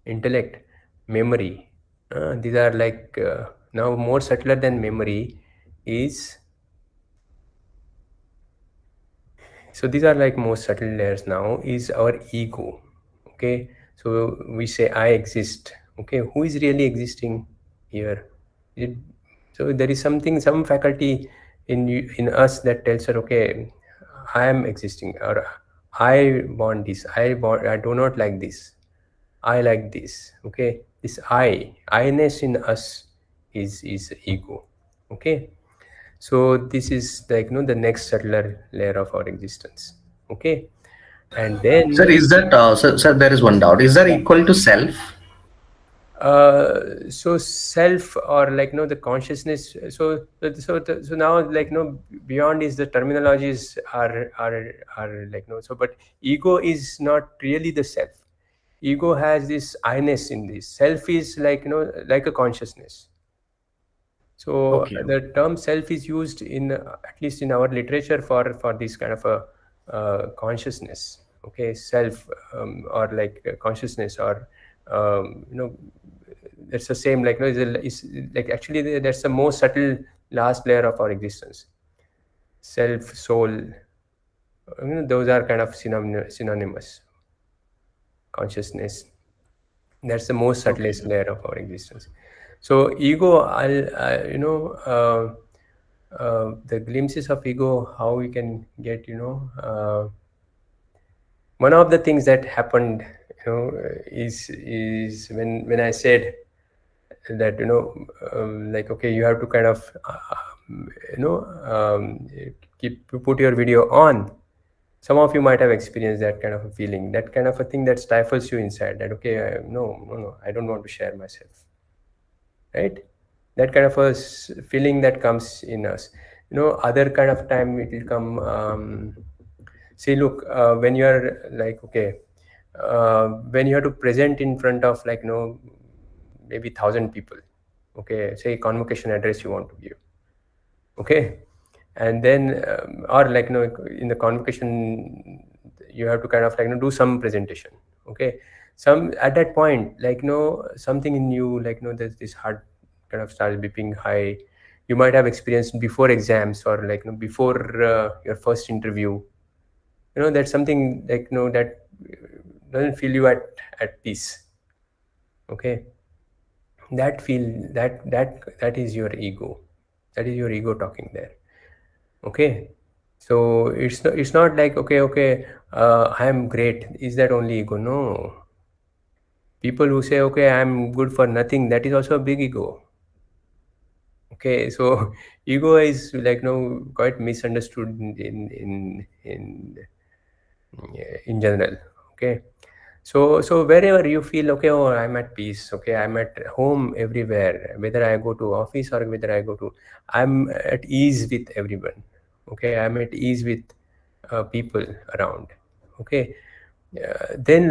intellect, memory. These are now more subtler than memory is. So these are most subtle layers now is our ego. Okay, so we say I exist. Okay, who is really existing here? It, so there is some faculty in us that tells her, okay, I am existing, or I want this, I do not like this. I like this. Okay, this I-ness in us is ego. Okay, so this is like the next subtler layer of our existence. Okay, and Sir, then is that sir, there is one doubt. Is that equal to self? so self, or the consciousness. So now beyond is the terminologies are so, but ego is not really the self. Ego has this I-ness in this. Self is like a consciousness. So Okay. the term self is used in at least in our literature for this kind of a consciousness. Okay, self, or consciousness, or that's the same, is like actually that's the most subtle last layer of our existence. Self, soul, those are kind of synonymous. Consciousness, that's the most subtlest layer of our existence. So ego, the glimpses of ego, how we can get, one of the things that happened, is when I said that, okay, you have to kind of you know put your video on. Some of you might have experienced that kind of a feeling, that kind of a thing that stifles you inside, that okay, no, I don't want to share myself, right? That kind of a feeling that comes in us. Other kind of time it will come, see, look, when you are okay, when you have to present in front of maybe 1,000 people, okay, say convocation address you want to give, okay, and then or in the convocation you have to kind of do some presentation, okay. Some at that point, something in you, there's this heart kind of starts beeping high. You might have experienced before exams, or before your first interview. That's something that doesn't feel you at peace, okay. That is your ego. That is your ego talking there, okay. So it's not like okay, I am great. Is that only ego? No. People who say okay, I am good for nothing, that is also a big ego. Okay, so ego is quite misunderstood in general. Okay, so wherever you feel okay, oh, I'm at peace, okay, I'm at home everywhere, whether I go to office or whether I'm at ease with everyone, okay, I'm at ease with people around, okay. Then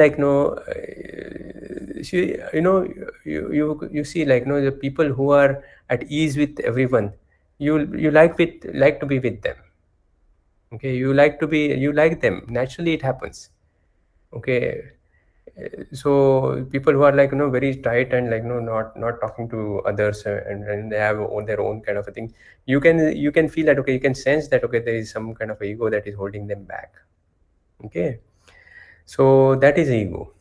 see, you see, the people who are at ease with everyone, you like to be with them, okay. You like them naturally, it happens, okay. So people who are very tight and not talking to others, and they have their own kind of a thing, you can feel that, okay, you can sense that, okay, there is some kind of ego that is holding them back, okay. So that is ego.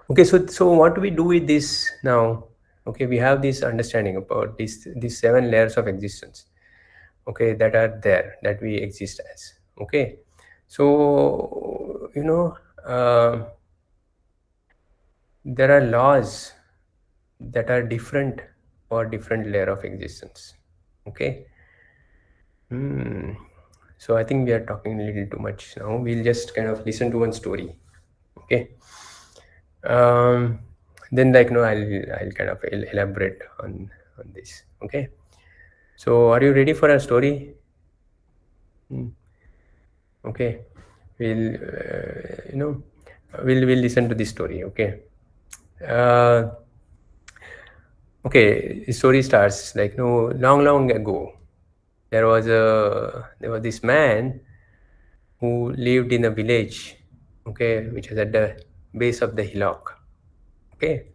Okay, so what do we do with this now? Okay, we have this understanding about these 7 layers of existence, okay, that are there, that we exist as, okay. So there are laws that are different for different layer of existence, okay. So I think we are talking a little too much now. We'll just kind of listen to one story, okay. Then I'll kind of elaborate on this, okay. So are you ready for a story? Okay, we'll we'll listen to this story, okay. uh, okay, the story starts long ago. There was this man who lived in a village, okay, which is at the base of the hillock, okay.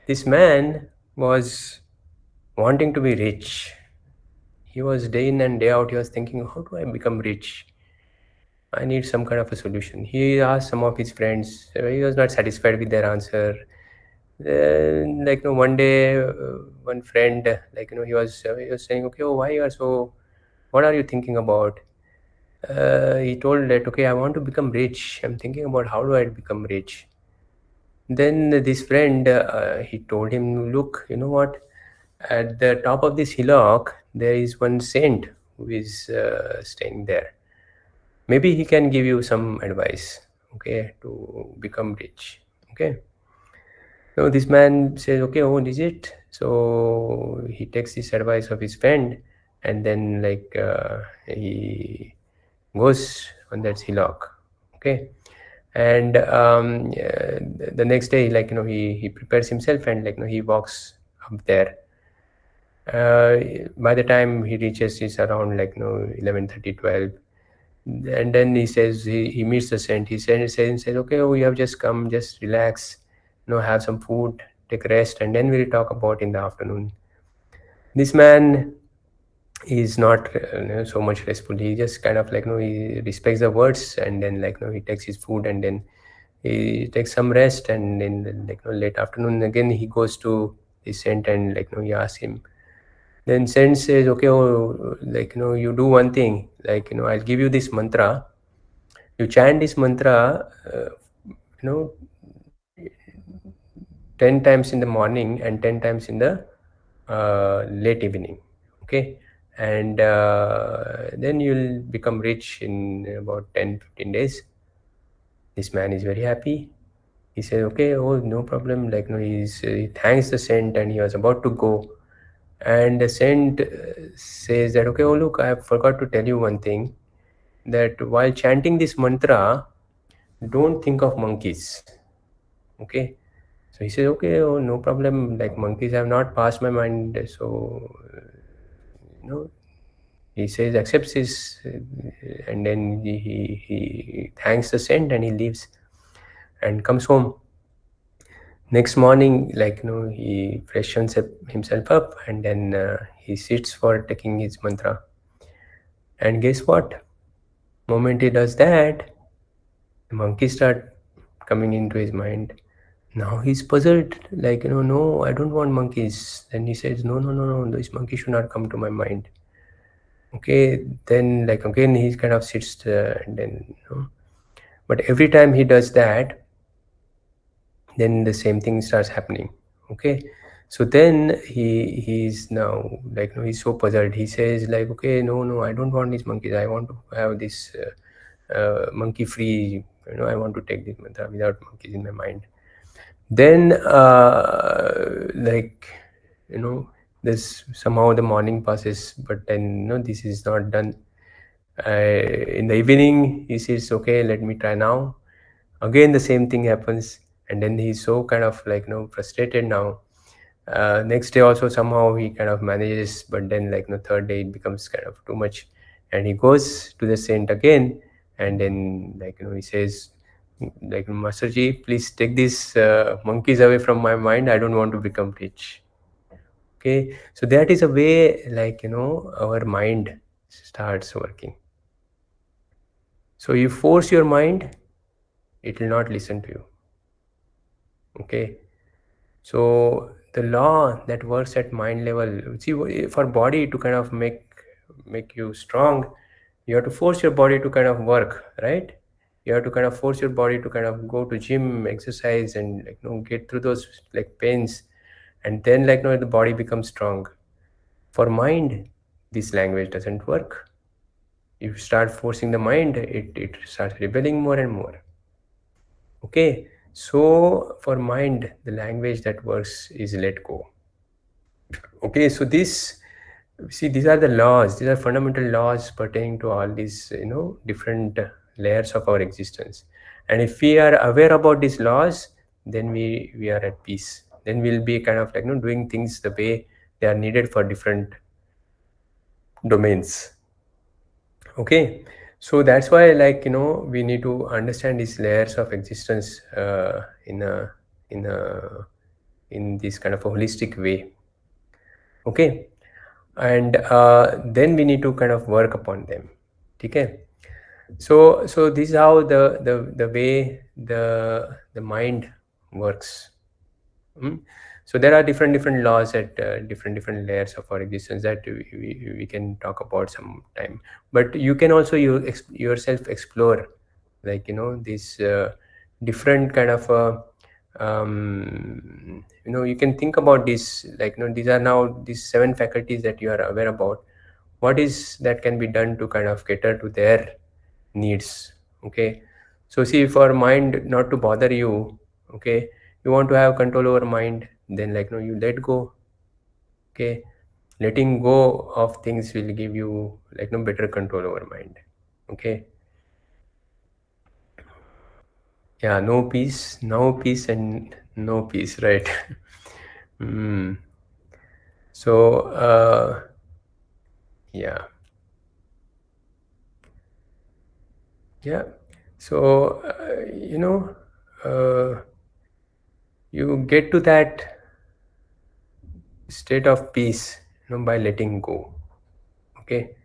This man was wanting to be rich. He was day in and day out, he was thinking, how do I become rich? I need some kind of a solution. He asked some of his friends. He was not satisfied with their answer. Then, one day, one friend, he was saying, okay, oh, why you are so? What are you thinking about? He told that, okay, I want to become rich. I'm thinking about how do I become rich. Then this friend, he told him, look, you know what? At the top of this hillock, there is one saint who is staying there. Maybe he can give you some advice, okay, to become rich. Okay. So this man says, okay, oh, is it? So he takes this advice of his friend, and then he goes on that hillock. Okay. And the next day, he prepares himself, and he walks up there. By the time he reaches, it's around 11:30, 12. And then he says, he meets the saint. He says, okay, oh, you have just come, just relax, have some food, take rest, and then we'll talk about in the afternoon. This man is not so much restful. He just kind of he respects the words, and then he takes his food, and then he takes some rest, and then late afternoon again he goes to the saint, and he asks him. Then saint says, okay, oh, you do one thing, I'll give you this mantra. You chant this mantra, 10 times in the morning and 10 times in the late evening. Okay. And then you'll become rich in about 10-15 days. This man is very happy. He said, okay, oh, no problem. He thanks the saint, and he was about to go. And the saint says that, okay, oh, look, I forgot to tell you one thing, that while chanting this mantra, don't think of monkeys. Okay. So he says, okay, oh, no problem. Monkeys have not passed my mind. So, he says, accepts his, and then he thanks the saint, and he leaves and comes home. Next morning, he freshens himself up, and then he sits for taking his mantra. And guess what? Moment he does that, the monkeys start coming into his mind. Now he's puzzled, no, I don't want monkeys. Then he says, no, this monkey should not come to my mind. Okay, then again he kind of sits and then but every time he does that, then the same thing starts happening. Okay, so then he's now he's so puzzled. He says okay, no, I don't want these monkeys. I want to have this monkey free. I want to take this mantra without monkeys in my mind. Then this somehow the morning passes, but then this is not done. In the evening he says, okay, let me try now. Again the same thing happens, and then he's so kind of frustrated now. Next day also somehow he kind of manages, but then third day it becomes kind of too much, and he goes to the saint again, and then he says, Masterji, please take these monkeys away from my mind. I don't want to become rich. Okay, so that is a way our mind starts working. So you force your mind, it will not listen to you. Okay, so the law that works at mind level, see, for body to kind of make you strong, you have to force your body to kind of work, right? You have to kind of force your body to kind of go to gym, exercise, and get through those pains, and then the body becomes strong. For mind, this language doesn't work. You start forcing the mind, it starts rebelling more and more. Okay, so for mind, the language that works is let go. Okay, so these are the laws. These are fundamental laws pertaining to all these different layers of our existence. And if we are aware about these laws, then we are at peace. Then we'll be kind of doing things the way they are needed for different domains. Okay, so that's why we need to understand these layers of existence in this kind of a holistic way. Okay, and then we need to kind of work upon them. Okay, so this is how the way the mind works. So there are different laws at different layers of our existence that we can talk about some time. But you can also yourself explore these different kind of You can think about this, like, these are now these 7 faculties that you are aware about. What is that can be done to kind of cater to their needs? Okay, so see, for mind not to bother you, okay, you want to have control over mind, then, like, you let go. Okay, letting go of things will give you, like, better control over mind. Okay, yeah, no peace, and no peace, right? mm. So yeah, so uh, you get to that state of peace, by letting go. Okay,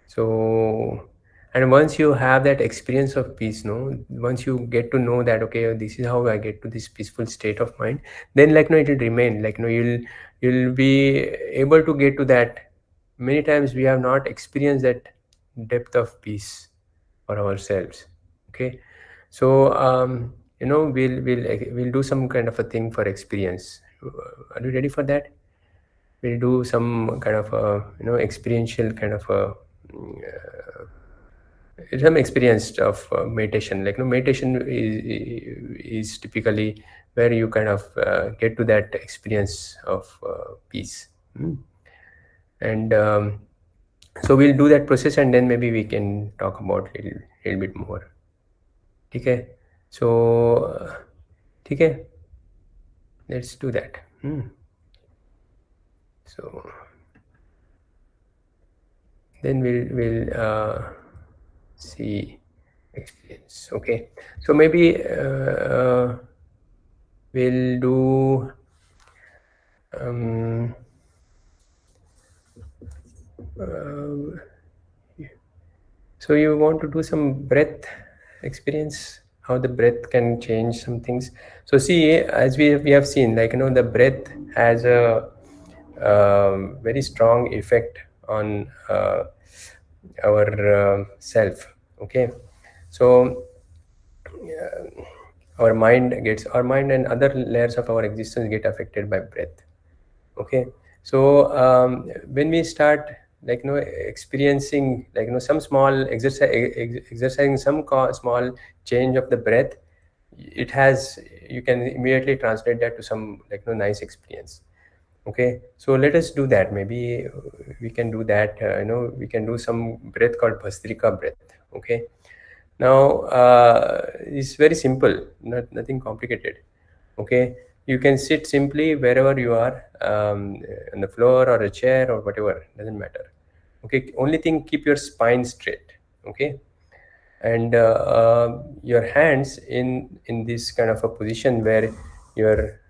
so, and once you have that experience of peace, once you get to know that, okay, this is how I get to this peaceful state of mind, then, like, it will remain, like, you'll be able to get to that. Many times we have not experienced that depth of peace for ourselves. Okay, so we'll do some kind of a thing for experience. Are you ready for that? We'll do some kind of a experiential kind of a some experience of meditation. Like, meditation is typically where you kind of get to that experience of peace. And so we'll do that process, and then maybe we can talk about little bit more. Okay, so okay, let's do that. So then we'll see experience. Okay, so maybe we'll do so you want to do some breath experience, how the breath can change some things. So see, as we have seen, like, the breath has a very strong effect on our self. Okay, so our mind and other layers of our existence get affected by breath. Okay, so when we start, like, experiencing, like, some small exercising some small change of the breath, it has, you can immediately translate that to some, like, nice experience. Okay, so let us do that. Maybe we can do that. We can do some breath called Bhastrika breath. Okay, now it's very simple, nothing complicated. Okay, you can sit simply wherever you are, on the floor or a chair or whatever, doesn't matter. Okay, only thing, keep your spine straight. Okay, and your hands in this kind of a position where you're,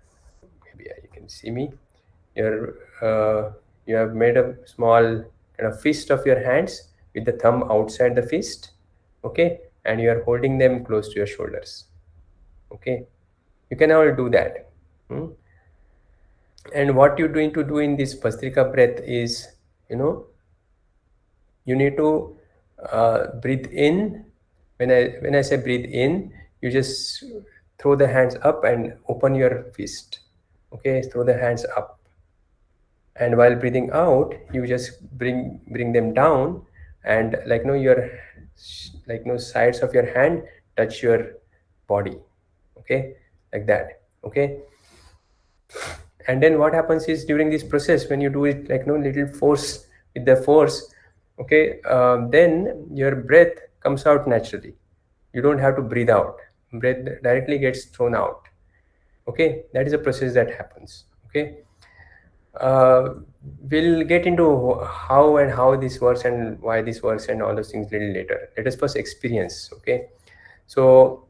maybe you can see me, you're you have made a small kind of fist of your hands with the thumb outside the fist. Okay, and you are holding them close to your shoulders. Okay, you can all do that. And what you're going to do in this Bhastrika breath is, you need to breathe in. When I say breathe in, you just throw the hands up and open your fist. Okay, throw the hands up, and while breathing out, you just bring them down, and, like, your, like, sides of your hand touch your body. Okay, like that. Okay, and then what happens is, during this process, when you do it, like, little force, with the force, okay, then your breath comes out naturally. You don't have to breathe out. Breath directly gets thrown out. Okay, that is a process that happens. Okay, we'll get into how this works and why this works and all those things little later. Let us first experience. Okay, so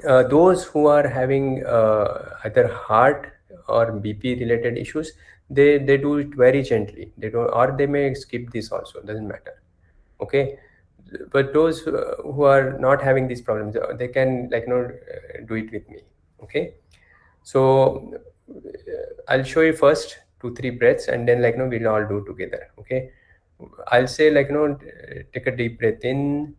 those who are having either heart or BP related issues, they do it very gently. They don't, or they may skip this also, doesn't matter. Okay, but those who are not having these problems, they can, like, do it with me. Okay, so I'll show you first 2-3 breaths, and then, like, we'll all do together. Okay, I'll say, like, take a deep breath in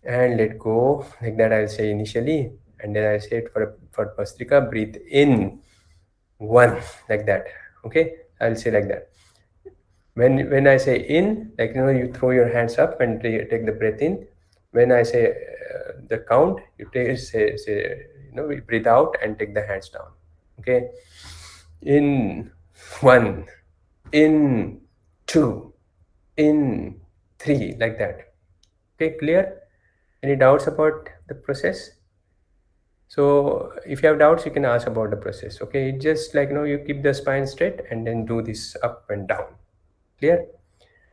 and let go, like that I'll say initially. and then I say it for Bhastrika, breathe in 1, like that. Okay, I'll say like that. When I say in, like you throw your hands up and take the breath in. When I say the count, you say we breathe out and take the hands down. Okay, in 1, in 2, in 3, like that. Okay, clear? Any doubts about the process? So if you have doubts, you can ask about the process. Okay, just like you keep the spine straight and then do this up and down. Clear?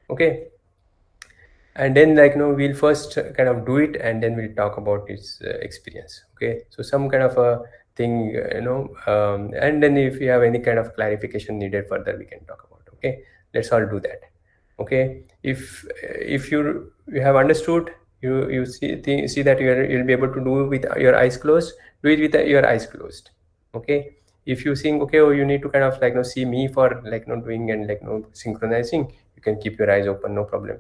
Okay, and then we'll first kind of do it, and then we'll talk about its experience. Okay, so some kind of a thing, and then if you have any kind of clarification needed further, we can talk about. Okay, let's all do that. Okay, if you have understood, you see that you'll be able to do with your eyes closed, do it with your eyes closed. Okay, if you think okay, you need to kind of see me for doing and synchronizing, you can keep your eyes open, no problem.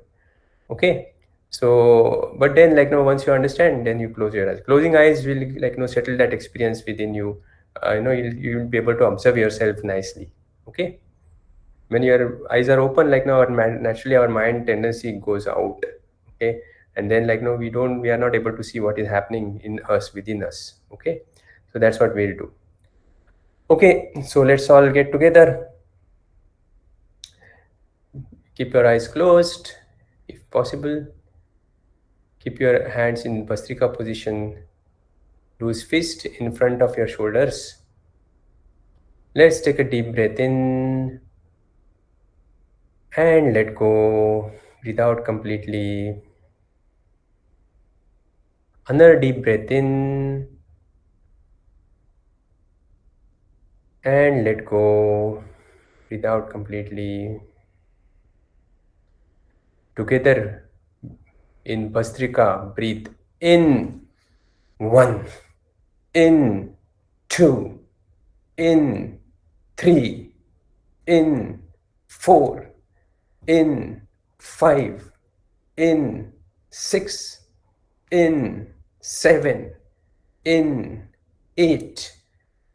Okay, so but then once you understand, then you close your eyes. Closing eyes will settle that experience within you. You'll be able to observe yourself nicely. Okay, when your eyes are open, naturally our mind tendency goes out. Okay, and then we are not able to see what is happening in us, within us. Okay, so that's what we'll do. Okay, so let's all get together. Keep your eyes closed if possible. Keep your hands in Bhastrika position. Loose fist in front of your shoulders. Let's take a deep breath in and let go. Breathe out completely. Another deep breath in and let go. Breathe out completely. Together in Bhastrika, breathe in 1, in 2, in 3, in 4, in 5, in 6, in 7, in 8,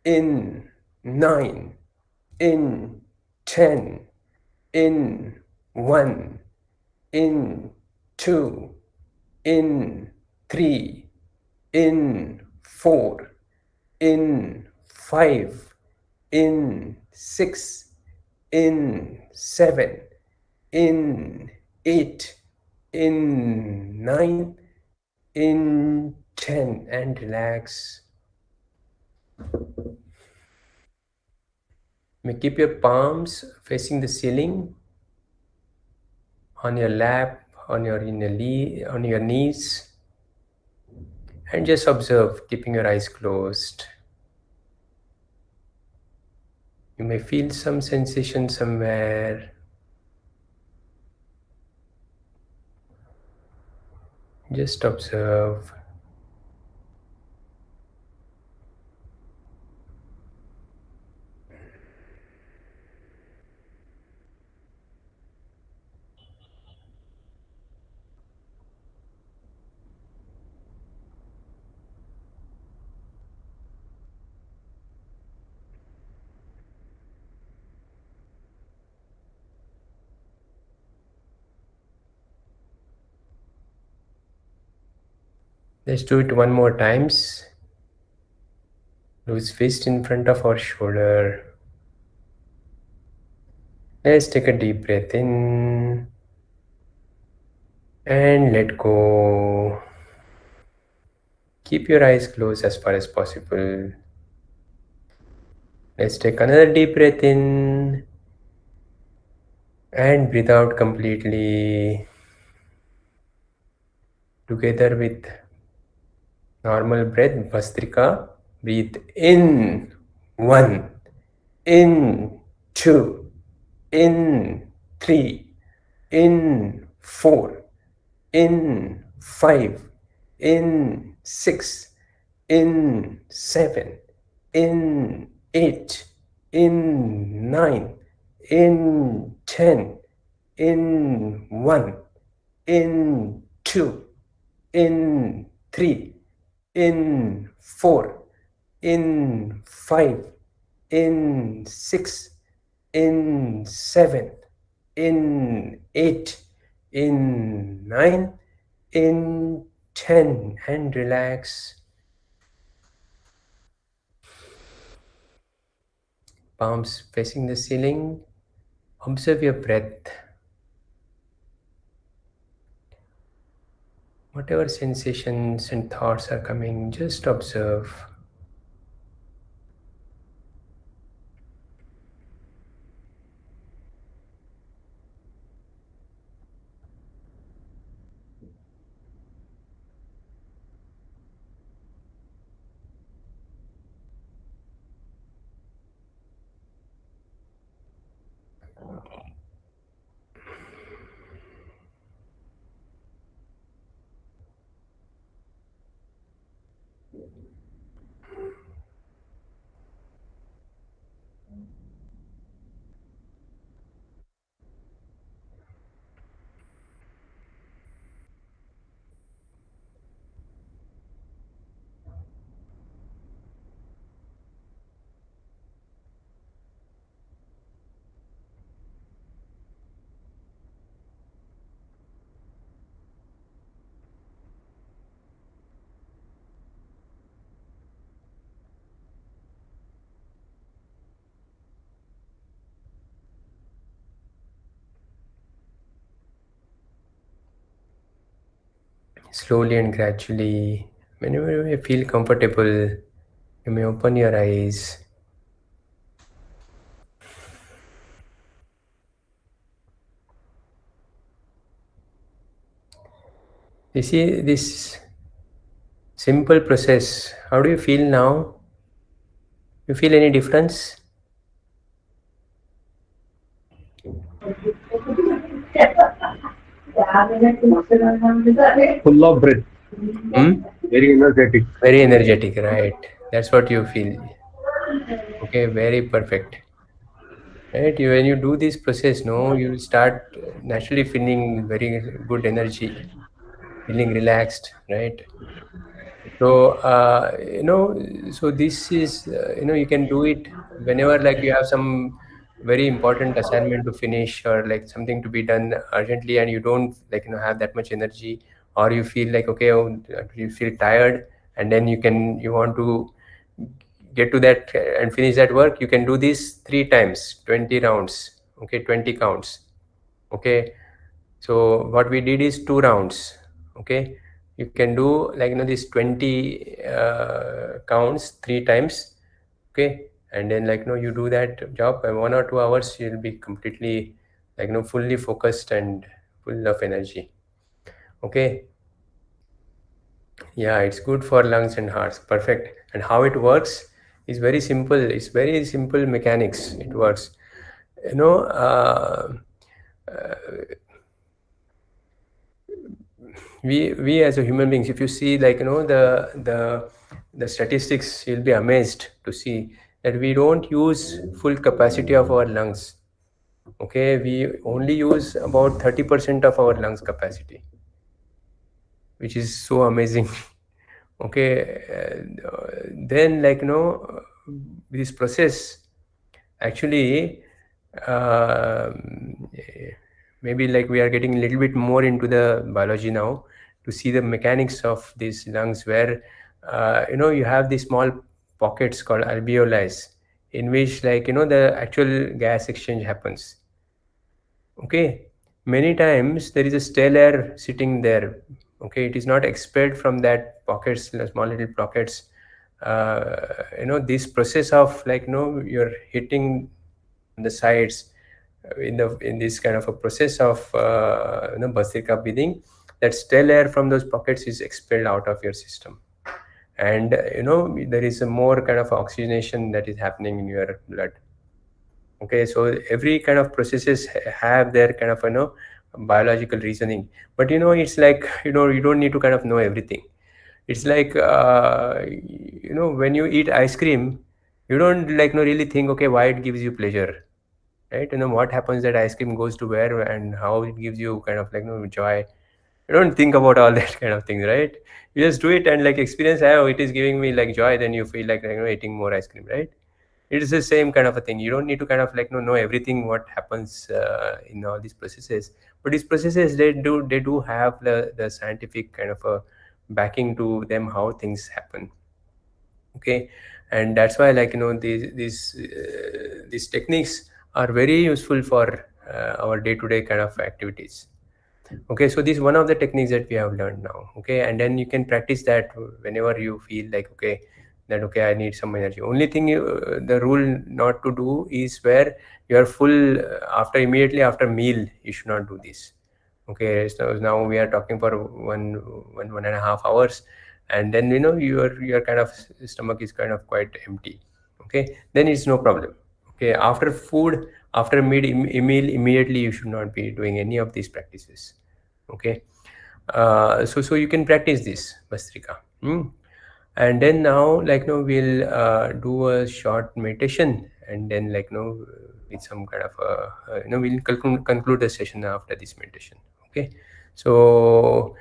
in 9, in 10, in 1, in 2, in 3, in 4, in 5, in 6, in 7, in 8, in 9, in 10, and relax. You may keep your palms facing the ceiling, on your lap, on your knees, and just observe, keeping your eyes closed. You may feel some sensation somewhere. Just observe. Let's do it one more times. Loose fist in front of our shoulder. Let's take a deep breath in and let go. Keep your eyes closed as far as possible. Let's take another deep breath in and breathe out completely. Together with normal breath, Bhastrika, breathe in 1, in 2, in 3, in 4, in 5, in 6, in 7, in 8, in 9, in 10, in 1, in 2, in 3, in 4, in 5, in 6, in 7, in 8, in 9, in 10, and relax. Palms facing the ceiling. Observe your breath. Whatever sensations and thoughts are coming, just observe. Slowly and gradually, whenever you feel comfortable, you may open your eyes. You see this simple process. How do you feel now? You feel any difference? Full of breath. Very energetic. Very energetic, right? That's what you feel. Okay, very perfect. Right? When you do this process, no, you will start naturally feeling very good energy, feeling relaxed, right? So so this is you can do it whenever like you have some very important assignment to finish or like something to be done urgently, and you don't like have that much energy, or you feel like okay, you feel tired, and then you want to get to that and finish that work. You can do this 3 times, 20 rounds. Okay, 20 counts. Okay, so what we did is 2 rounds. Okay, you can do like this 20 counts 3 times. Okay, and then like you do that job by 1 or 2 hours, you'll be completely like fully focused and full of energy. Okay, yeah, it's good for lungs and hearts. Perfect. And how it works is very simple. It's very simple mechanics. It works. You know, we as a human beings, if you see like the statistics, you'll be amazed to see that we don't use full capacity of our lungs. Okay, we only use about 30% of our lungs capacity, which is so amazing. Okay, then like this process actually maybe like we are getting a little bit more into the biology now to see the mechanics of these lungs, where you have these small pockets called alveoli, in which like the actual gas exchange happens. Okay, many times there is a stale air sitting there. Okay, it is not expelled from that pockets, small little pockets. This process of like you're hitting the sides in this kind of a process of Bhastrika breathing, that stale air from those pockets is expelled out of your system, and there is a more kind of oxygenation that is happening in your blood. Okay, so every kind of processes have their kind of biological reasoning, but it's like you don't need to kind of know everything. It's like when you eat ice cream, you don't like really think okay why it gives you pleasure, right? What happens that ice cream goes to where and how it gives you kind of like joy. You don't think about all that kind of things, right? You just do it and like experience, oh, it is giving me like joy, then you feel like, eating more ice cream, right? It is the same kind of a thing. You don't need to kind of like know everything what happens in all these processes, but these processes, they do have the scientific kind of a backing to them, how things happen. Okay, and that's why, like, these techniques are very useful for our day-to-day kind of activities. Okay, so this is one of the techniques that we have learned now. Okay, and then you can practice that whenever you feel like, okay, that okay, I need some energy. Only thing the rule not to do is where you are full immediately after meal, you should not do this. Okay, so now we are talking for 1.5 hours, and then your kind of stomach is kind of quite empty. Okay, then it's no problem. Okay, after food, after meal, immediately you should not be doing any of these practices. Okay, so you can practice this, Bastrika. And then now, like, we'll do a short meditation, and then, like, with some kind of we'll conclude the session after this meditation. Okay, so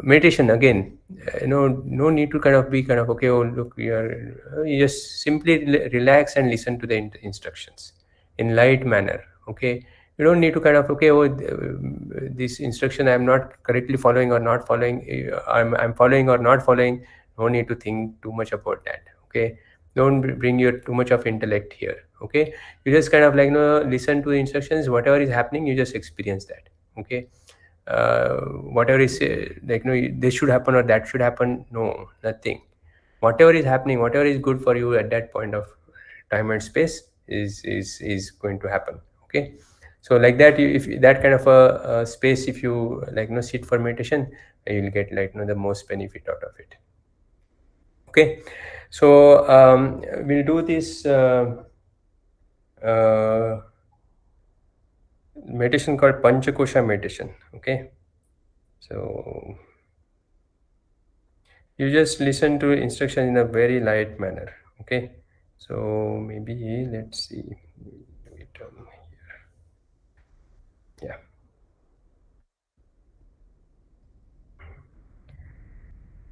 meditation again, no need to kind of be kind of, okay, oh look, you just simply relax and listen to the instructions in light manner. Okay, you don't need to kind of, okay, oh, this instruction I'm not correctly following or not following, I'm following or not following. No need to think too much about that. Okay, don't bring your too much of intellect here. Okay, you just kind of like, listen to the instructions, whatever is happening, you just experience that. Okay, whatever is like, this should happen or that should happen, no, nothing. Whatever is happening, whatever is good for you at that point of time and space is going to happen. Okay, so like that, if that kind of a space, if you like, sit for meditation, you'll get, like, the most benefit out of it. Okay, so we'll do this uh, meditation called Panchakosha meditation. Okay, so you just listen to instruction in a very light manner. Okay, so maybe let's see, do it here. Yeah.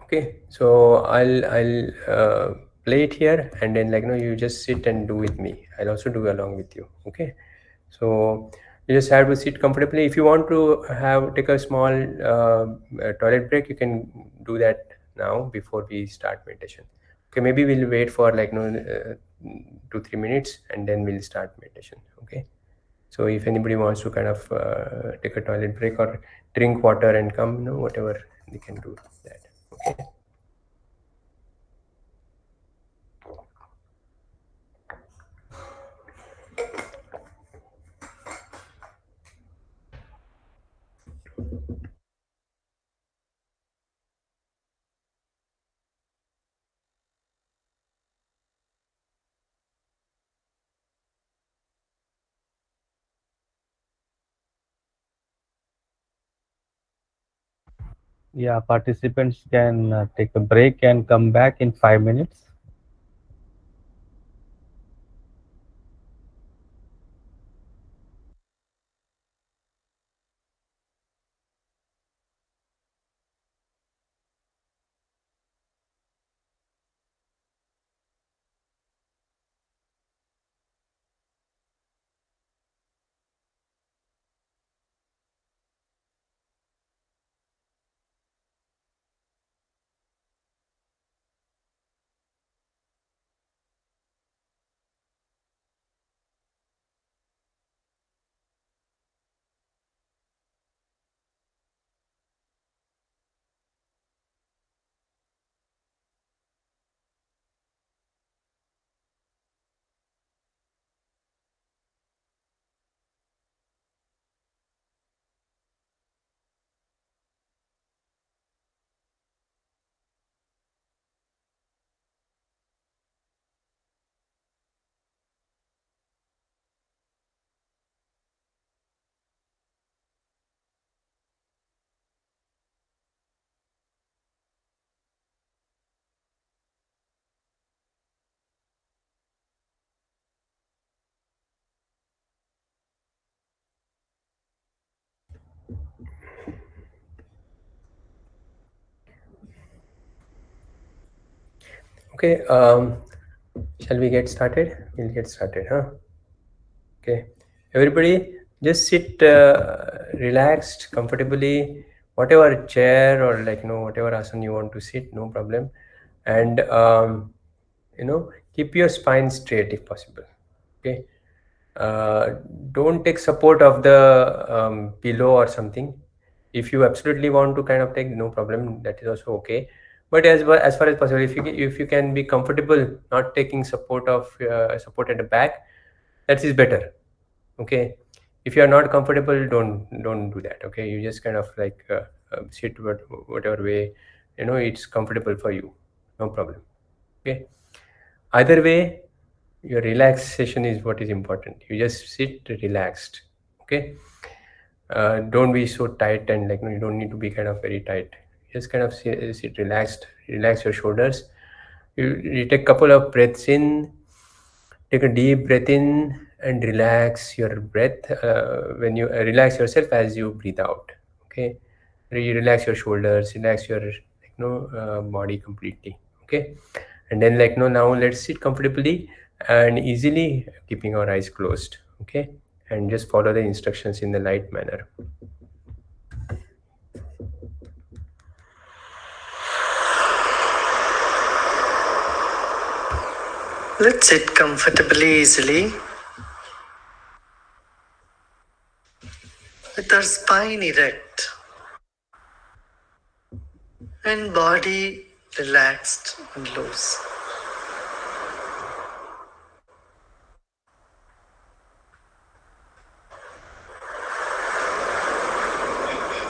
Okay, so I'll play it here, and then, like, you just sit and do with me. I'll also do along with you. Okay, so you just have to sit comfortably. If you want to take a small toilet break, you can do that now before we start meditation. Okay, maybe we'll wait for, like, 2-3 minutes, and then we'll start meditation. Okay, so if anybody wants to kind of take a toilet break or drink water and come, whatever, they can do that. Okay. Yeah, participants can take a break and come back in 5 minutes. Okay, shall we get started? We'll get started, huh? Okay, everybody, just sit relaxed, comfortably, whatever chair or whatever asana you want to sit, no problem, and keep your spine straight if possible. Okay, uh, don't take support of the pillow or something. If you absolutely want to kind of take, no problem, that is also okay. But as far as possible, if you can be comfortable not taking support at the back, that is better. Okay, if you are not comfortable, don't do that. Okay, you just kind of sit whatever way it's comfortable for you, no problem. Okay, either way, your relaxation is what is important. You just sit relaxed. Okay, don't be so tight, and you don't need to be kind of very tight. Just kind of sit relaxed, relax your shoulders. You take a couple of breaths in. Take a deep breath in and relax your breath. When you relax yourself as you breathe out. Okay, you relax your shoulders, relax your body completely. Okay, and then now let's sit comfortably and easily, keeping our eyes closed. Okay, and just follow the instructions in the light manner. Let's sit comfortably, easily, with our spine erect and body relaxed and loose.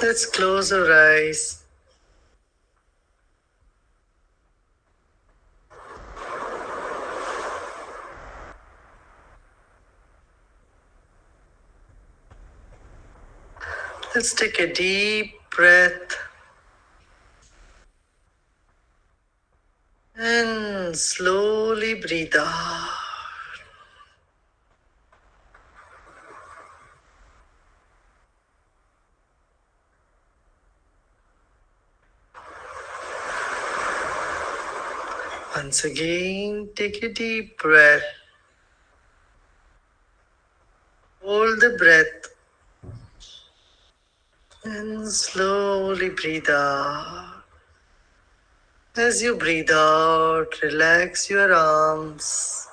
Let's close our eyes. Let's take a deep breath and slowly breathe out. Once again, take a deep breath. Hold the breath and slowly breathe out. As you breathe out, relax your arms.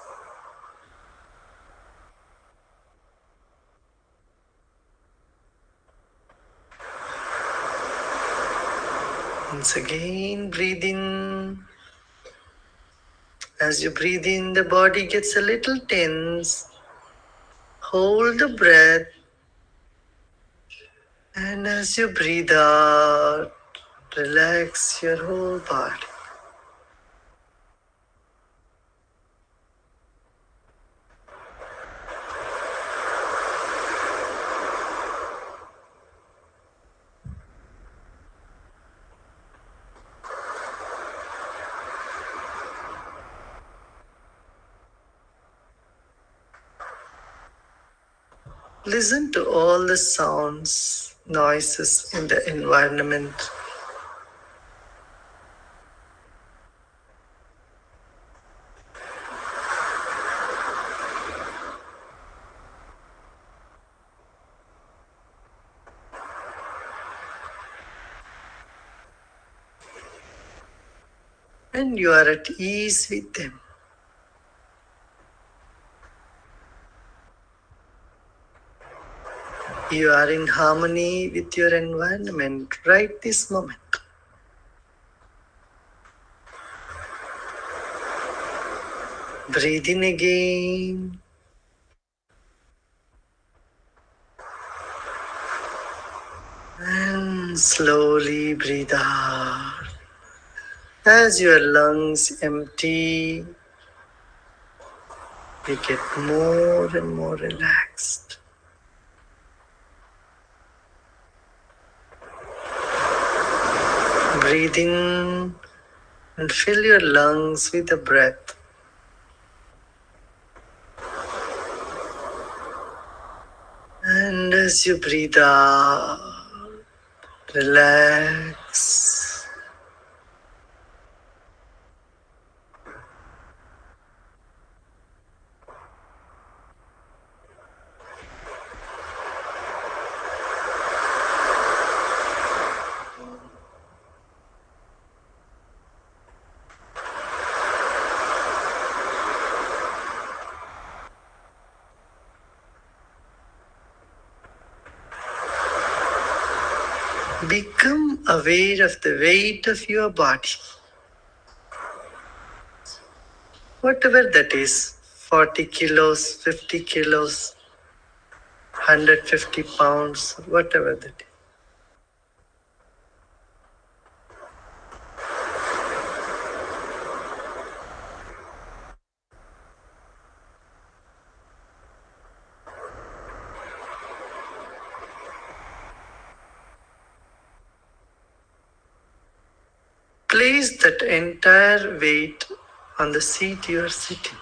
Once again, breathe in. As you breathe in, the body gets a little tense. Hold the breath. And as you breathe out, relax your whole body. Listen to all the sounds, noises in the environment. And you are at ease with them. You are in harmony with your environment right this moment. Breathe in again. And slowly breathe out. As your lungs empty, you get more and more relaxed. Breathe in and fill your lungs with the breath. And as you breathe out, relax. Become aware of the weight of your body. Whatever that is, 40 kilos, 50 kilos, 150 pounds, whatever that is. Place that entire weight on the seat you are sitting.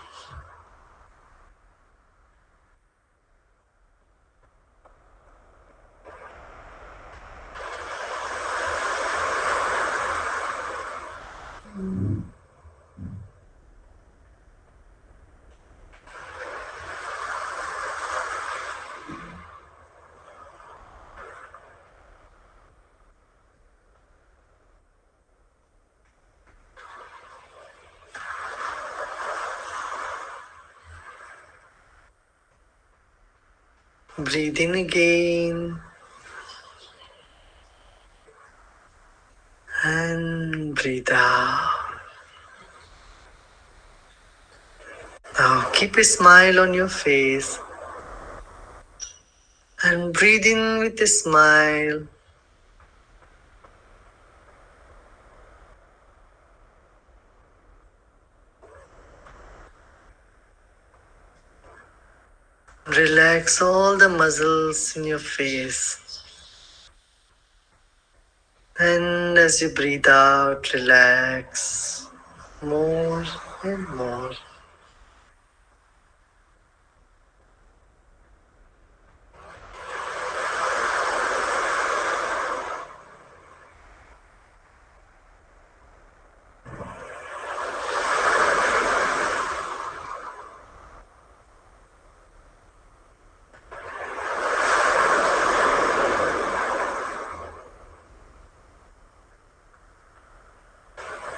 Breathe in again and breathe out. Now keep a smile on your face and breathe in with a smile. Relax all the muscles in your face. And as you breathe out, relax more and more.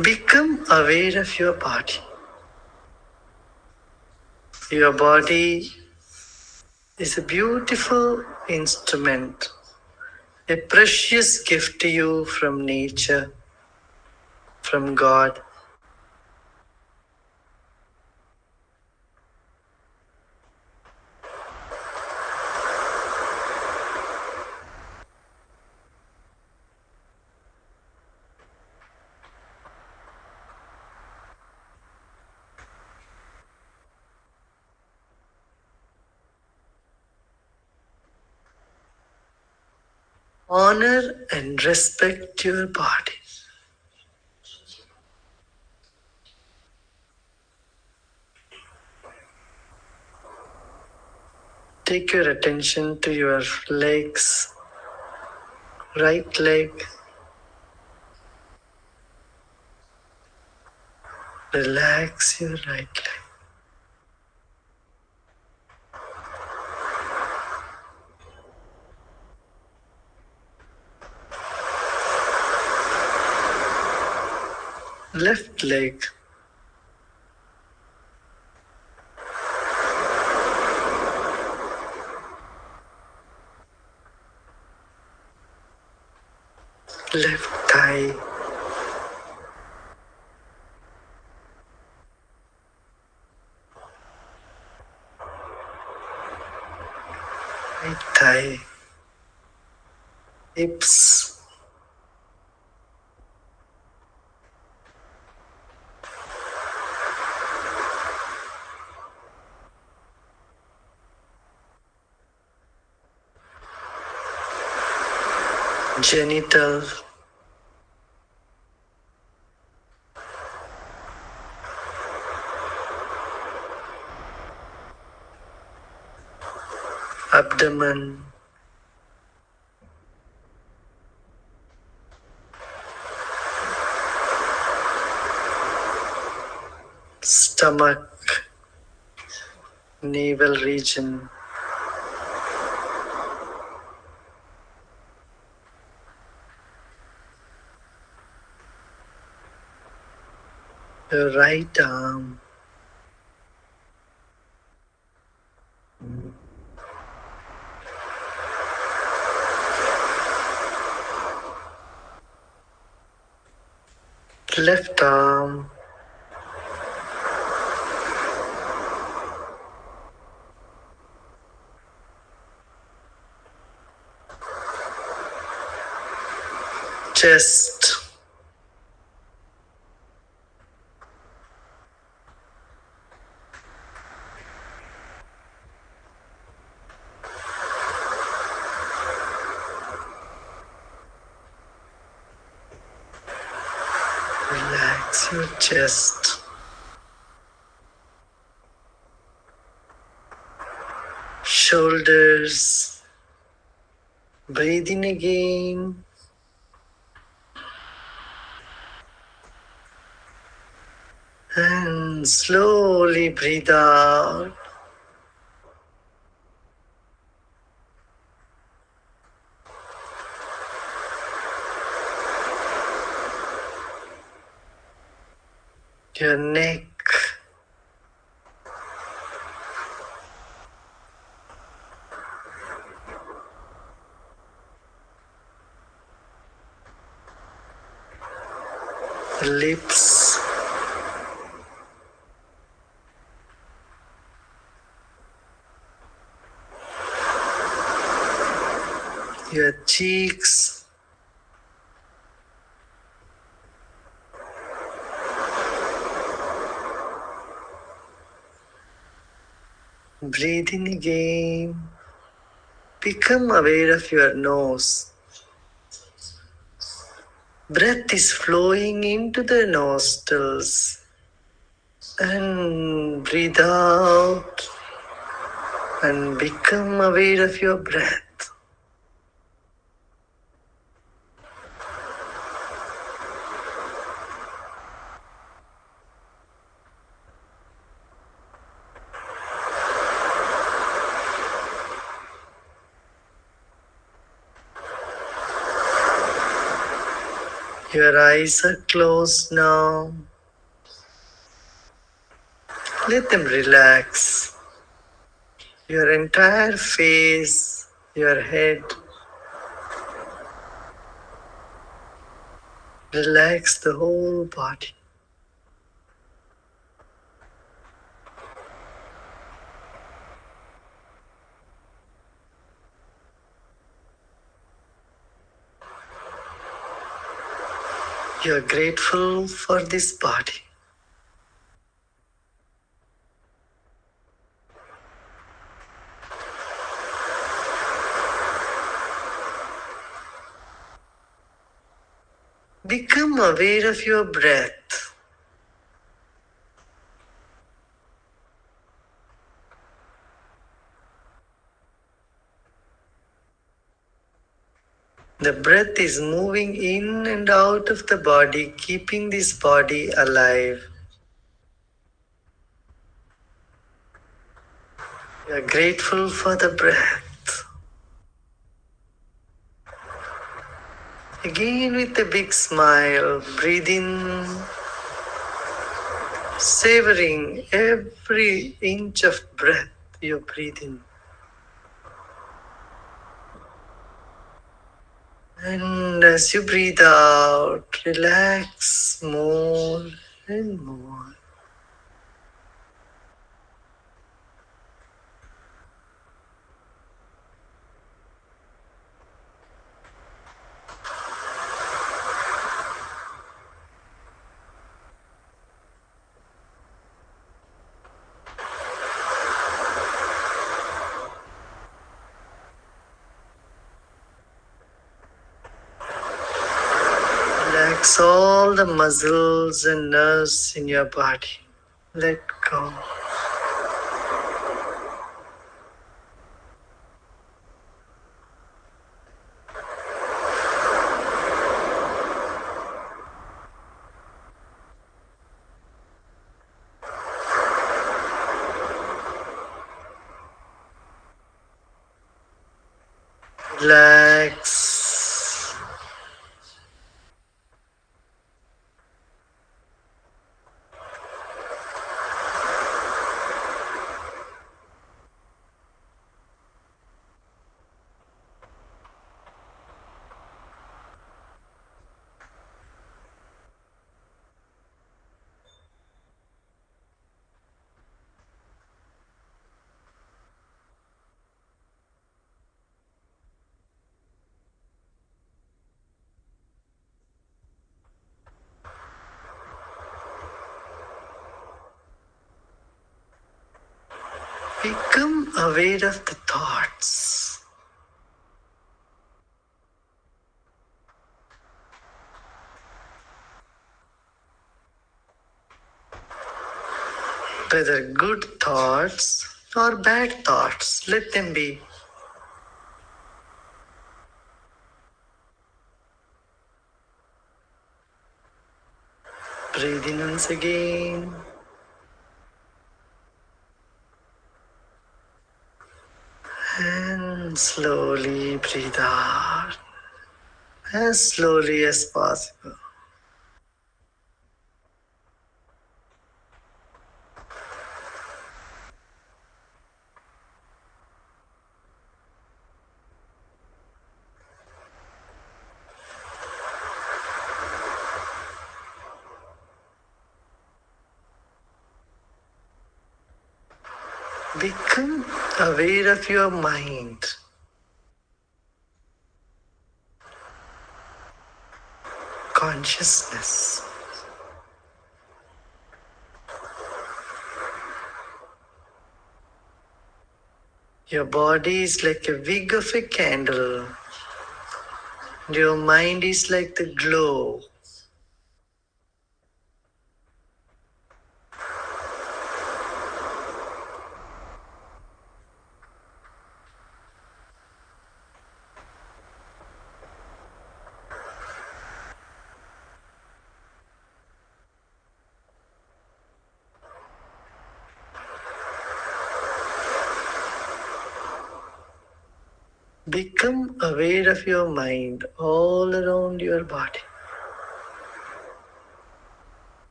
Become aware of your body. Your body is a beautiful instrument, a precious gift to you from nature, from God. Honor and respect your body. Take your attention to your legs, right leg. Relax your right leg. Left leg. Left thigh. Right thigh. Hips. Genital. Abdomen. Stomach. Navel region. Your right arm. left arm, chest, relax your chest, shoulders, breathe in again, and slowly breathe out. Your neck, lips, your cheeks, breathe in again. Become aware of your nose. Breath is flowing into the nostrils and breathe out and become aware of your breath. Your eyes are closed now. Let them relax. Your entire face, your head. Relax the whole body. You are grateful for this body. Become aware of your breath. The breath is moving in and out of the body, keeping this body alive. You are grateful for the breath. Again, with a big smile, breathe in, savoring every inch of breath you breathe in. And as you breathe out, relax more and more. Relax all the muscles and nerves in your body. Let go. Relax. Become aware of the thoughts. Whether good thoughts or bad thoughts, let them be. Breathe in once again. And slowly breathe out as slowly as possible. Become aware of your mind. Consciousness. Your body is like a wick of a candle. Your mind is like the glow. Become aware of your mind all around your body.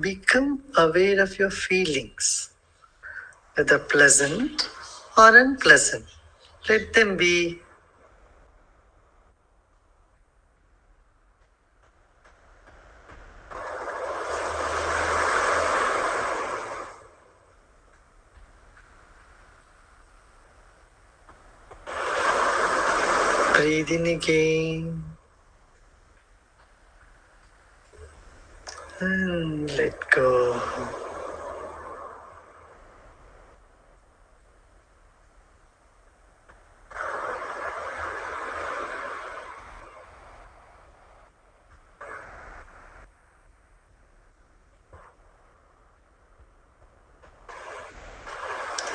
Become aware of your feelings, whether pleasant or unpleasant. Let them be. Breathe in again and let go.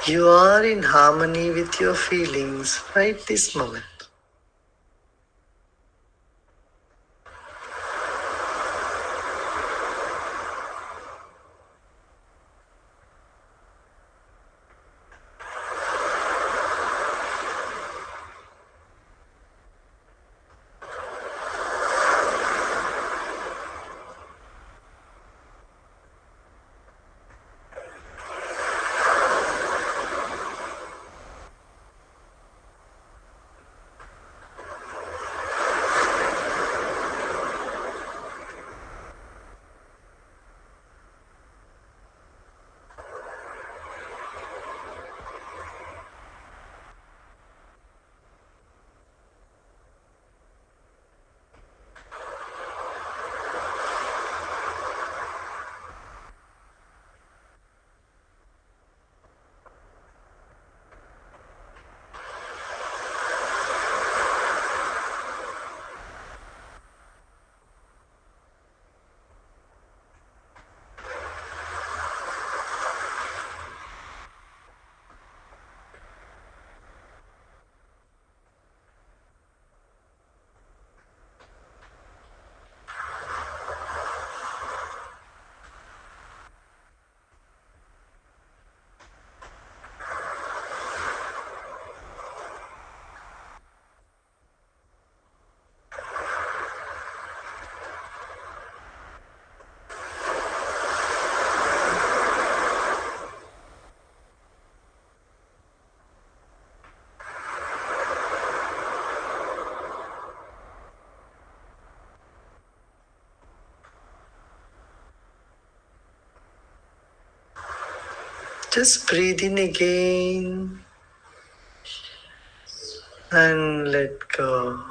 You are in harmony with your feelings right this moment. Just breathe in again and let go.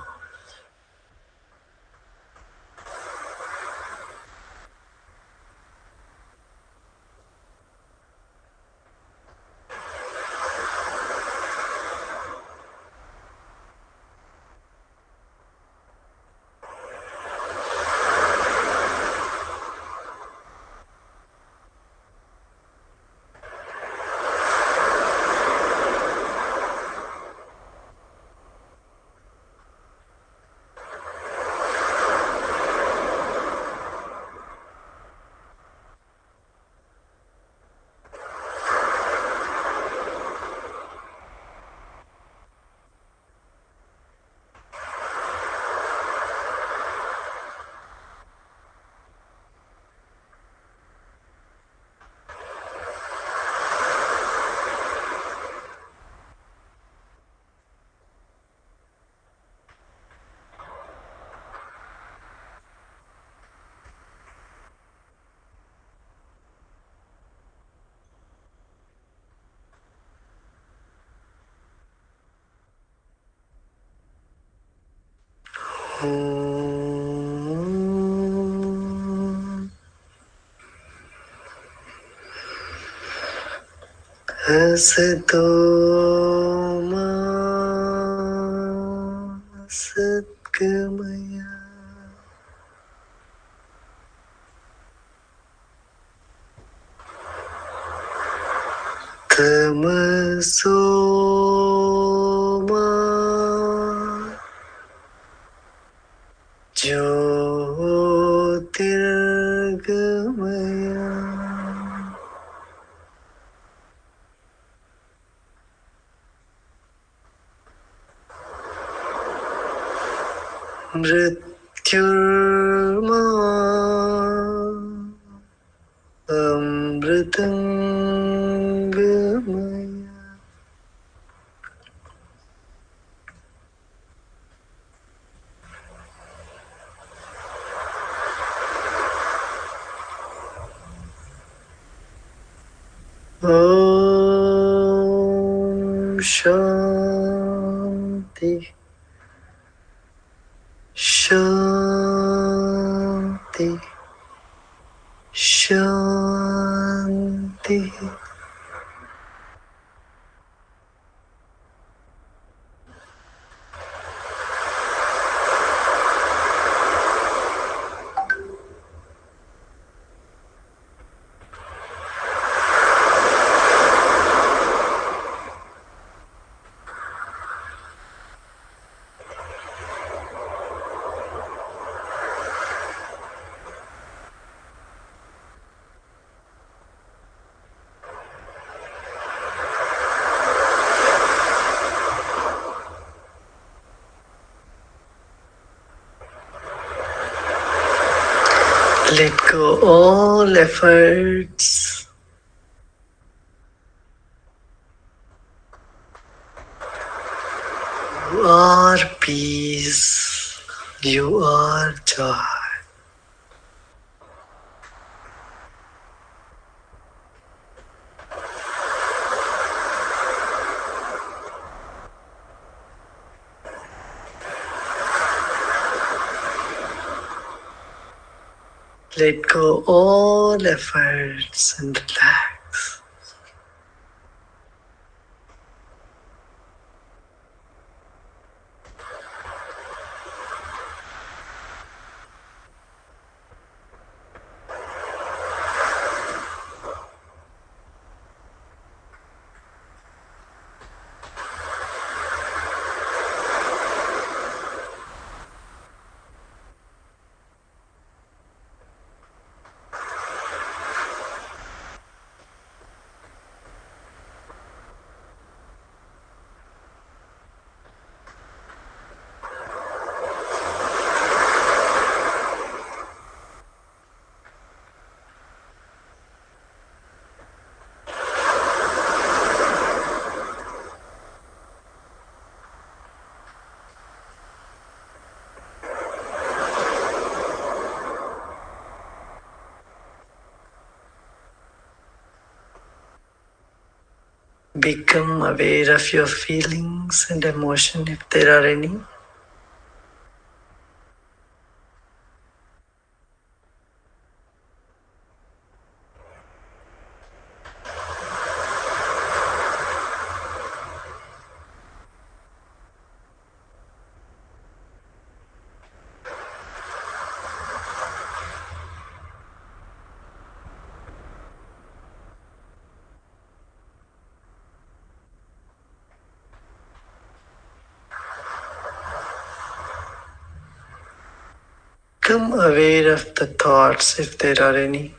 Asado ma Satgamaya Tamaso ma Jyotirgamaya Mrityurma Amritangamaya Om Shanti Shanti Shanti. Let go all efforts. You are peace. You are joy. Let go all efforts and relax. Become aware of your feelings and emotion if there are any. Become aware of the thoughts if there are any.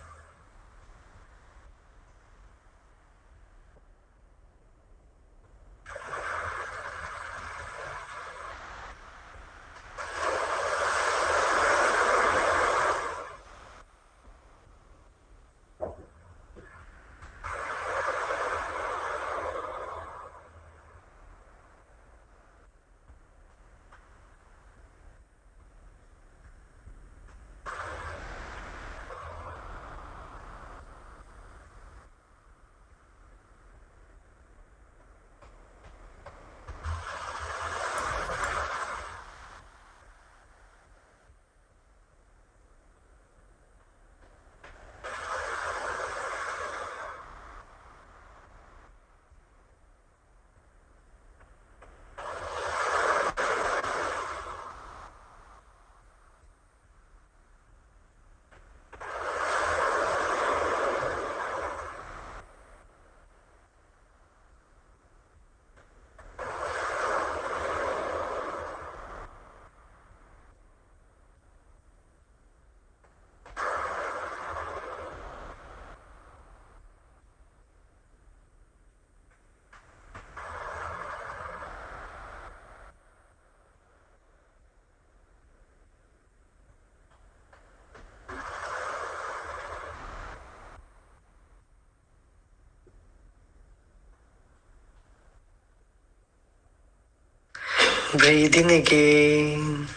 Breathe in again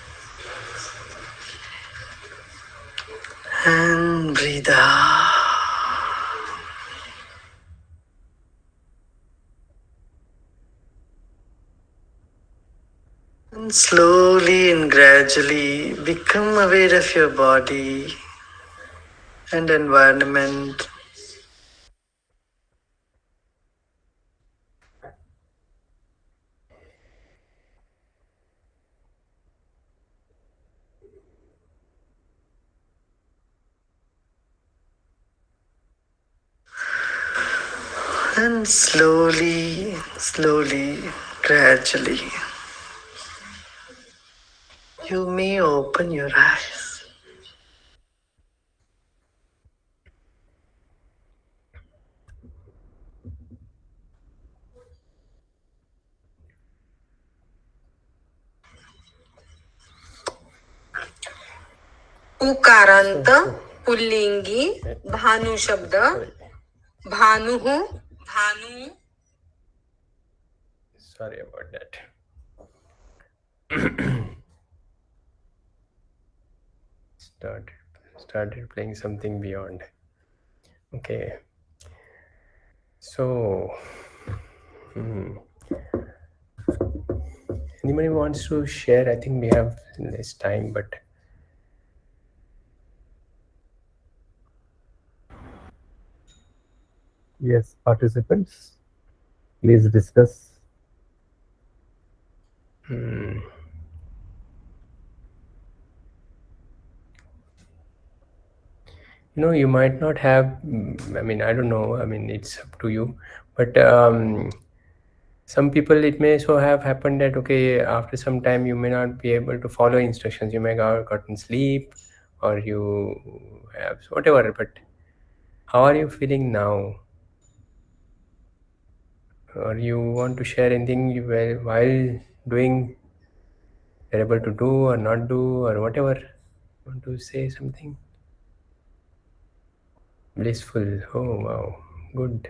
and breathe out. And slowly and gradually become aware of your body and environment. And slowly, gradually, you may open your eyes. उकारांत पुल्लिंगी Bhanu शब्द भानुः Bhanu. Sorry about that. Started playing something beyond. Okay. So, anybody wants to share? I think we have less time, but Yes, participants, please discuss. you might not have. I mean, I don't know. I mean, it's up to you. But some people, it may so have happened that okay, after some time you may not be able to follow instructions. You may have gotten sleep, or you have whatever. But how are you feeling now? Or you want to share anything while doing, you're able to do or not do or whatever? Want to say something? Blissful. Oh wow, good.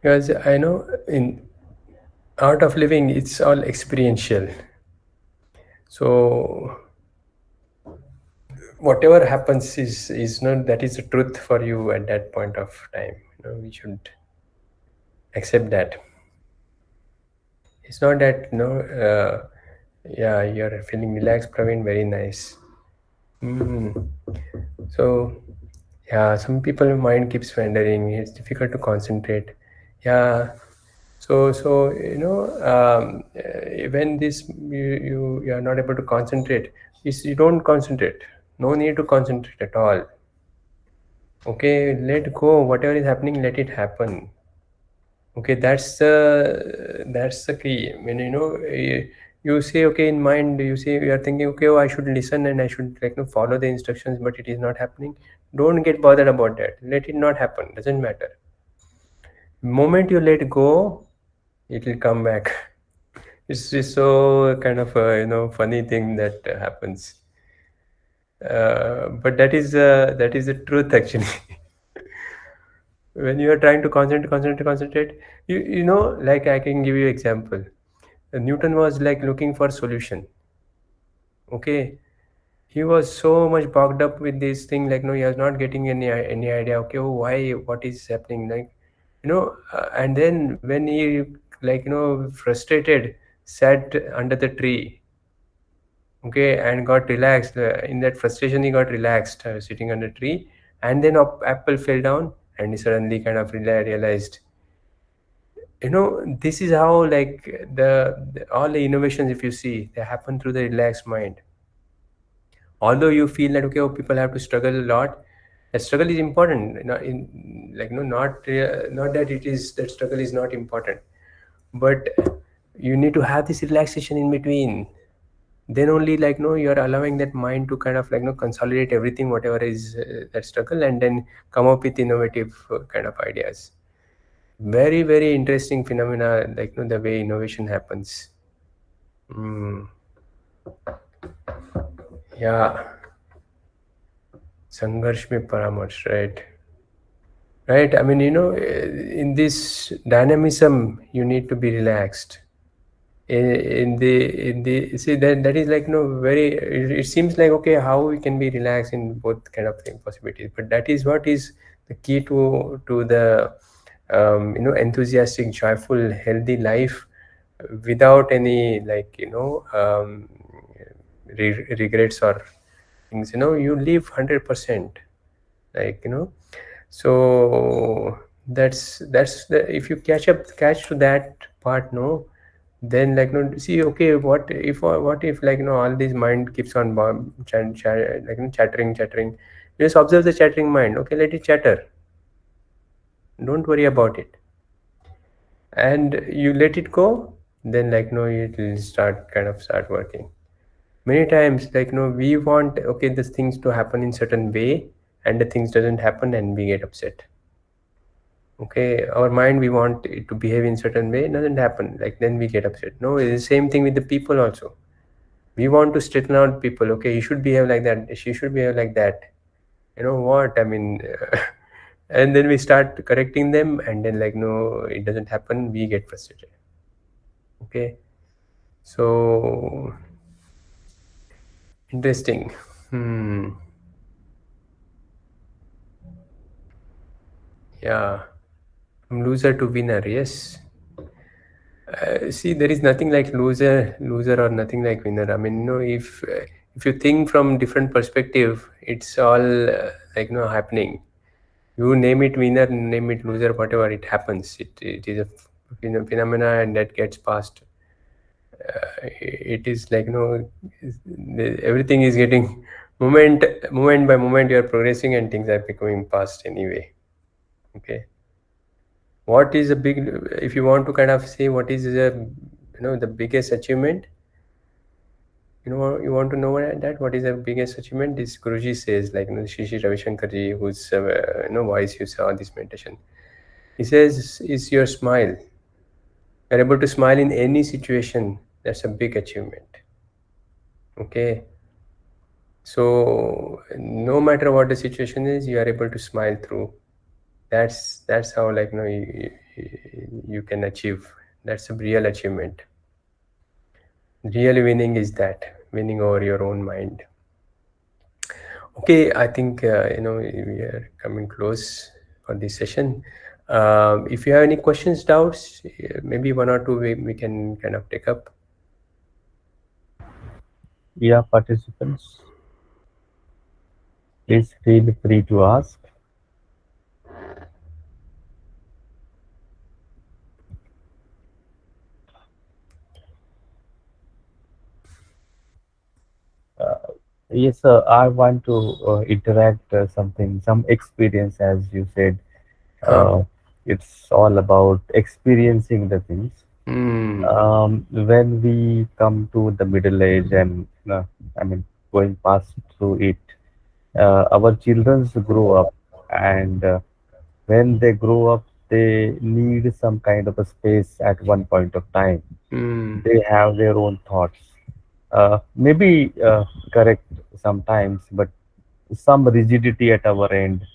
Because I know in art of living, it's all experiential. So whatever happens is not that is the truth for you at that point of time. We should accept that. It's not that yeah, you're feeling relaxed, Praveen. Very nice. So yeah, some people mind keeps wandering. It's difficult to concentrate. Yeah. So when this you are not able to concentrate, you don't concentrate. No need to concentrate at all. Okay, let go. Whatever is happening, let it happen. Okay, that's the key. I mean, you say, okay, in mind, you say you are thinking, okay, oh, I should listen and I should follow the instructions, but it is not happening. Don't get bothered about that. Let it not happen. Doesn't matter. Moment you let go, it will come back. It's just so kind of a funny thing that happens. But that is the truth actually. When you are trying to concentrate, like I can give you example. Newton was like looking for solution. Okay, he was so much bogged up with this thing, like no, he was not getting any idea. Okay, oh, why, what is happening, like and then when he frustrated, sat under the tree, okay, and got relaxed. In that frustration, he got relaxed, sitting under tree, and then apple fell down, and he suddenly kind of realized, this is how all the innovations, if you see, they happen through the relaxed mind. Although you feel that okay, oh, people have to struggle a lot, that struggle is important. Not that it is that struggle is not important, but you need to have this relaxation in between. Then only you are allowing that mind to kind of consolidate everything, whatever is that struggle, and then come up with innovative kind of ideas. Very, very interesting phenomena, the way innovation happens. Yeah, संघर्ष में परामर्श, right. I mean, in this dynamism, you need to be relaxed. In the see, that is very, it seems like, okay, how we can be relaxed in both kind of thing possibilities, but that is what is the key to the enthusiastic, joyful, healthy life, without any regrets or things. You live 100%, so that's the, if you catch to that part, no, then see, okay, what if all this mind keeps on chattering, you just observe the chattering mind. Okay, let it chatter, don't worry about it, and you let it go. Then it will start working. Many times we want, okay, these things to happen in certain way, and the things doesn't happen and we get upset. Okay, our mind, we want it to behave in certain way, it doesn't happen, then we get upset. No, it's the same thing with the people also. We want to straighten out people. Okay, you should behave like that, she should behave like that. You know what I mean? And then we start correcting them, and then no, it doesn't happen, we get frustrated. Okay, so interesting. Yeah, from loser to winner. Yes. See, there is nothing like loser, or nothing like winner. I mean, if you think from different perspective, it's all happening. You name it winner, name it loser, whatever, it happens. It is a phenomena, and that gets passed. It is everything is getting moment by moment. You are progressing, and things are becoming past anyway. Okay. What is a big, if you want to kind of say what is the biggest achievement, you want to know that what is the biggest achievement, this Guruji says, Shri Ravi Shankar ji, whose voice you saw this meditation, he says, is your smile. You're able to smile in any situation, that's a big achievement. Okay, so no matter what the situation is, you are able to smile through. That's how you can achieve. That's a real achievement. Real winning is that winning over your own mind. Okay, I think we are coming close for this session. If you have any questions, doubts, maybe one or two we can kind of take up. Yeah, participants, please feel free to ask. Yes, sir. I want to interact something, some experience, as you said. Uh, It's all about experiencing the things. mm, When we come to the middle age and, I mean, going past through it, our children grow up, and when they grow up, they need some kind of a space at one point of time. mm, They have their own thoughts. Maybe correct sometimes, but some rigidity at our end,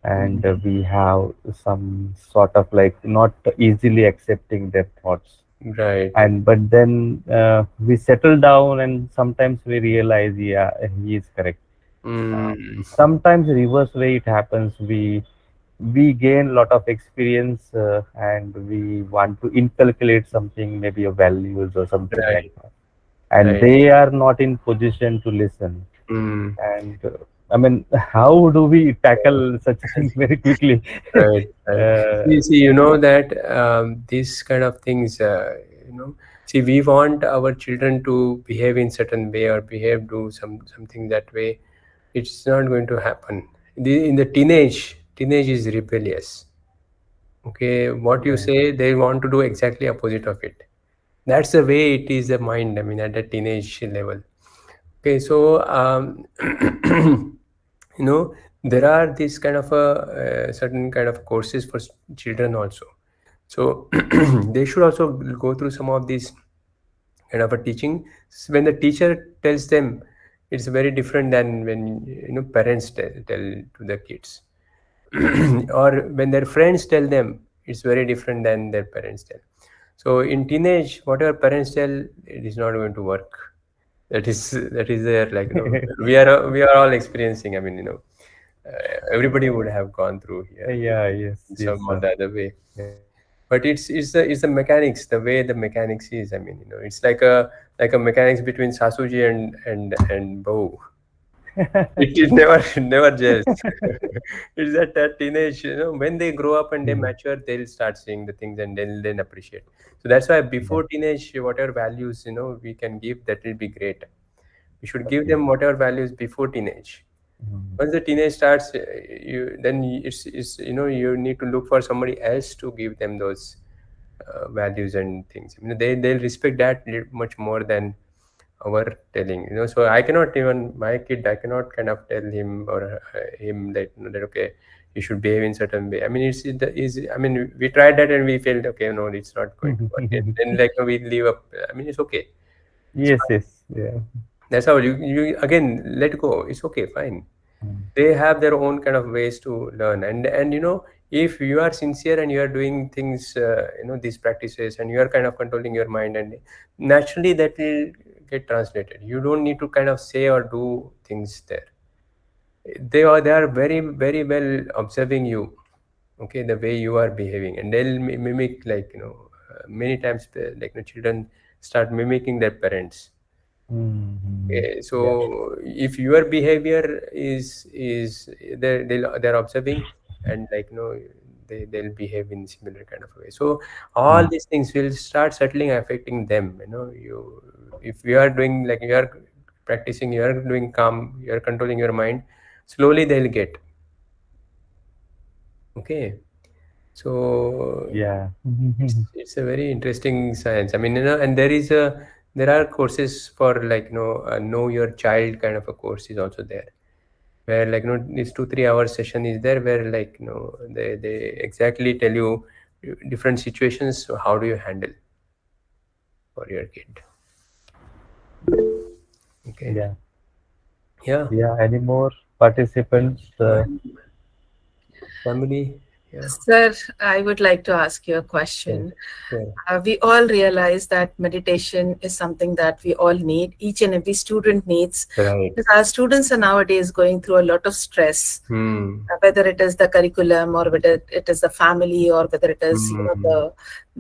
and we have some sort of like not easily accepting their thoughts. right. And but then we settle down, and sometimes we realize, yeah, he is correct. Mm, Sometimes reverse way it happens. We gain a lot of experience, and we want to inculcate something, maybe a values or something like right. that, and Right. they are not in position to listen. Mm. And I mean, how do we tackle such a thing very quickly? Right, right. uh, See, you know that these kind of things, see, we want our children to behave in certain way or behave do something that way. It's not going to happen. In the teenage is rebellious. Okay, what you yeah. say, they want to do exactly opposite of it. That's the way it is the mind. I mean, at the teenage level. Okay, so you know there are this kind of a certain kind of courses for children also. So they should also go through some of these kind of a teaching. When the teacher tells them, it's very different than when parents tell to the kids, or when their friends tell them, it's very different than their parents tell. So in teenage, whatever parents tell, it is not going to work. That is there, like we are all experiencing. I mean, everybody would have gone through here Yeah, yes, in yes, some or sir. the other way. Yeah. But it's the mechanics, the way the mechanics is. I mean, it's like a mechanics between Sasuji and Bahu. It never never gels. It's that teenage, when they grow up and they Mhm. mature, they'll start seeing the things and they'll then appreciate. So that's why Yeah. before teenage, whatever values we can give, that will be great. We should give Okay. them whatever values before teenage. Mhm. Once the teenage starts, you then it's you need to look for somebody else to give them those values and things. They'll respect that much more than our telling. So I cannot, even my kid, I cannot kind of tell him or him that, that okay, you should behave in certain way. I mean, I mean, we tried that and we failed. Okay, no, it's not going to work. And then like we leave up. I mean, it's okay. It's Yes, fine. yes, yeah. That's how you again let go. It's okay, fine. Mm. They have their own kind of ways to learn, and if you are sincere and you are doing things, these practices, and you are kind of controlling your mind, and naturally that will get translated. You don't need to kind of say or do things there. They are very very well observing you. Okay, the way you are behaving, and they'll mimic, like many times children start mimicking their parents. Mhm. Okay, Yeah. so if your behavior is they're observing, and they'll behave in similar kind of way. So all Mm. these things will start settling, affecting them. You, if you are doing, like you are practicing, you are doing calm, you are controlling your mind, slowly they'll get. Okay, so Yeah. it's a very interesting science. I mean, and there are courses for, like know your child kind of a course is also there, where this 2-3 hour session is there, where they exactly tell you different situations, so how do you handle for your kid. Okay. Yeah. Yeah. Yeah. Any more participants? Family. Yeah. Sir, I would like to ask you a Sure. question. Sure. We all realize that meditation is something that we all need, each and every student needs. Right. Because our students are nowadays going through a lot of stress, Hmm. whether it is the curriculum or whether it is the family or whether it is Hmm.